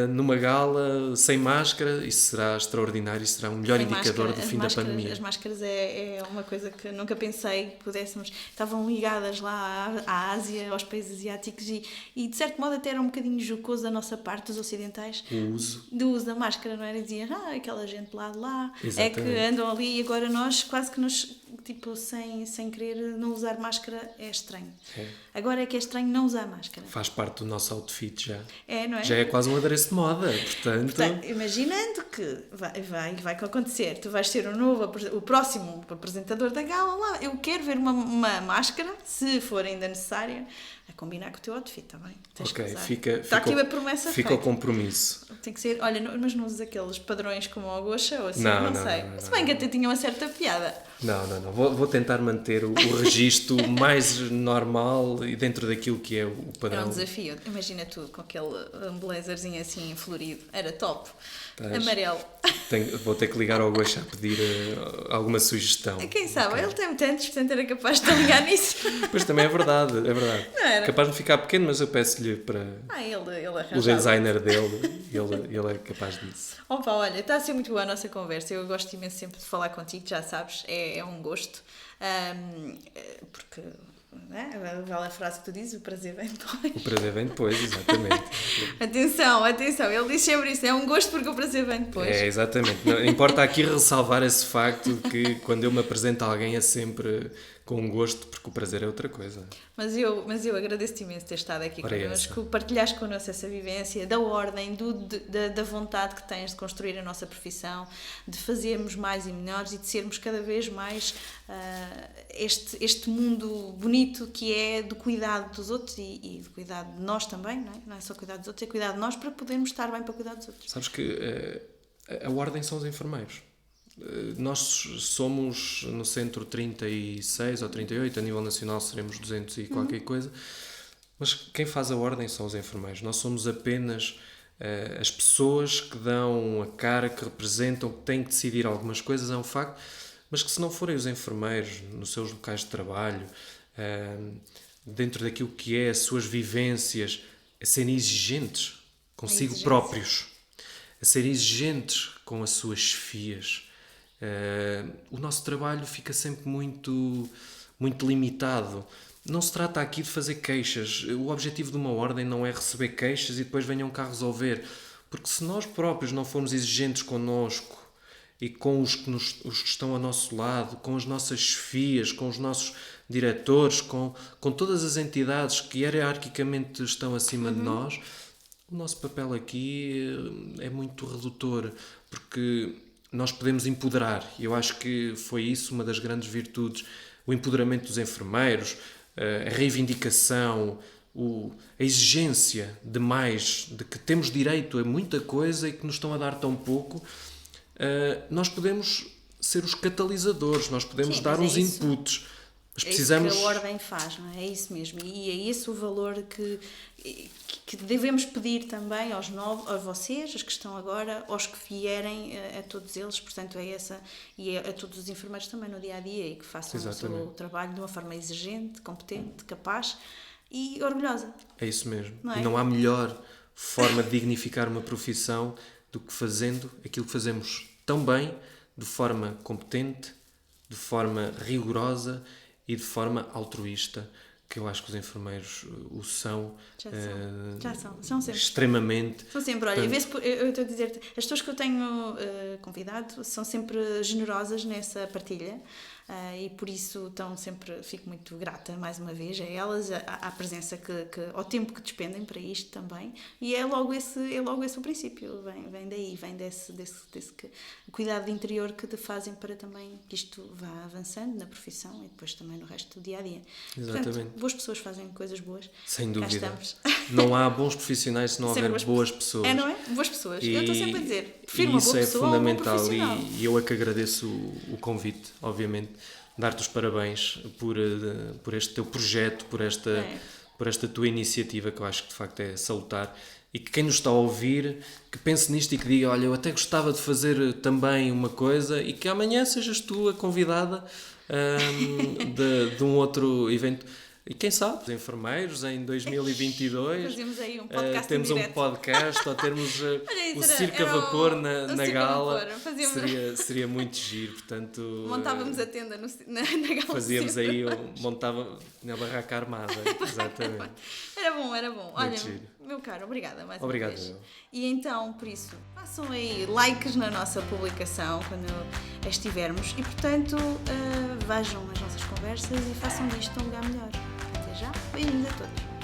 numa gala, sem máscara. Isso será extraordinário, isso será um melhor indicador do fim da pandemia.
As máscaras é uma coisa que nunca pensei que pudéssemos. Estavam ligadas lá à Ásia, aos países asiáticos e de certo modo até era um bocadinho jocoso da nossa parte, dos ocidentais, do uso da máscara, não era? Diziam, aquela gente lá de lá,
Exatamente.
é que andam ali e agora nós quase que nos, tipo, sem querer não usar máscara é estranho. Agora é que é estranho não usar máscara.
Faz parte do nosso outfit já.
Não é?
Já é quase um adereço de moda, portanto
imaginando que vai acontecer, tu vais ser o próximo apresentador da gala lá, eu quero ver uma máscara, se for ainda necessária, a combinar com o teu outfit, está bem? Está aqui a promessa
fica o compromisso.
Tem que ser, olha, mas não usas aqueles padrões como a Gosha ou assim, não sei. Se bem que até tinha uma certa piada.
Não. Vou tentar manter o registro mais normal e dentro daquilo que é o padrão.
É um desafio. Imagina tu com aquele blazerzinho assim florido. Era top. Amarelo.
Vou ter que ligar ao Gosha a pedir alguma sugestão.
Quem sabe? Ele tem tantos, portanto era capaz de ligar nisso.
Pois também é verdade.
Não era?
Capaz de ficar pequeno, mas eu peço-lhe para
ele
o designer dele. Ele é capaz disso.
Opa, olha, está a ser muito boa a nossa conversa. Eu gosto imenso sempre de falar contigo, já sabes, é um gosto. Porque, vale a frase que tu dizes, o prazer vem depois.
O prazer vem depois, exatamente.
Atenção, ele diz sempre isso, é um gosto porque o prazer vem depois.
Exatamente. Não, importa aqui ressalvar esse facto que quando eu me apresento a alguém é sempre com gosto, porque o prazer é outra coisa.
Mas eu agradeço-te imenso ter estado aqui connosco, partilhares connosco essa vivência da ordem, da vontade que tens de construir a nossa profissão, de fazermos mais e melhores e de sermos cada vez mais este mundo bonito que é do cuidado dos outros e do cuidado de nós também, não é só cuidar dos outros, é cuidar de nós para podermos estar bem para cuidar dos outros.
Sabes que a ordem são os enfermeiros. Nós somos no centro 36 ou 38, a nível nacional seremos 200 e qualquer coisa, mas quem faz a ordem são os enfermeiros. Nós somos apenas as pessoas que dão a cara, que representam, que têm que decidir algumas coisas, é um facto, mas que se não forem os enfermeiros nos seus locais de trabalho, dentro daquilo que é as suas vivências, a serem exigentes consigo próprios, a serem exigentes com as suas chefias, o nosso trabalho fica sempre muito, muito limitado. Não se trata aqui de fazer queixas. O objetivo de uma ordem não é receber queixas e depois venham cá resolver. Porque se nós próprios não formos exigentes connosco e com os que estão ao nosso lado, com as nossas chefias, com os nossos diretores, com todas as entidades que hierarquicamente estão acima de nós, o nosso papel aqui é muito redutor, porque nós podemos empoderar, e eu acho que foi isso uma das grandes virtudes, o empoderamento dos enfermeiros, a reivindicação, a exigência de mais, de que temos direito a muita coisa e que nos estão a dar tão pouco. Nós podemos ser os catalisadores, nós podemos dar uns inputs, mas precisamos...
É isso que a ordem faz, não é? É isso mesmo, e é esse o valor que devemos pedir também aos novos, a vocês, os que estão agora, aos que vierem, a todos eles, portanto é essa, e a todos os enfermeiros também no dia-a-dia, e que façam o seu trabalho de uma forma exigente, competente, capaz e orgulhosa.
É isso mesmo,
não é?
E não há melhor forma de dignificar uma profissão do que fazendo aquilo que fazemos tão bem, de forma competente, de forma rigorosa e de forma altruísta, que eu acho que os enfermeiros o são. Já são sempre. Extremamente.
São sempre, olha, eu estou a dizer-te, as pessoas que eu tenho convidado são sempre generosas nessa partilha. E por isso fico muito grata mais uma vez a elas, à presença ao tempo que despendem para isto também, e é logo esse o princípio, vem daí, vem desse cuidado interior que te fazem para também que isto vá avançando na profissão e depois também no resto do dia-a-dia.
Exatamente.
Portanto, boas pessoas fazem coisas boas.
Sem dúvida.
Cá estamos.
Não há bons profissionais se não houver boas pessoas.
Não é? Boas pessoas. Eu estou sempre a dizer,
prefiro uma boa pessoa a um bom profissional. E eu é que agradeço o convite, obviamente, dar-te os parabéns por este teu projeto, por por esta tua iniciativa, que eu acho que de facto é salutar, e que quem nos está a ouvir, que pense nisto e que diga, olha, eu até gostava de fazer também uma coisa, e que amanhã sejas tu a convidada de um outro evento. E quem sabe, os enfermeiros em 2022
fazemos aí um podcast
temos um podcast, ou termos o Circo a Vapor na gala, seria muito giro, portanto...
Montávamos a tenda na gala.
Fazíamos aí, montava na barraca armada, exatamente.
Era bom. Olha, meu caro, obrigada mais uma vez.
Obrigado.
E então, por isso, façam aí likes na nossa publicação quando estivermos e, portanto, vejam as nossas conversas e façam disto um lugar melhor. Até já, beijinhos a todos.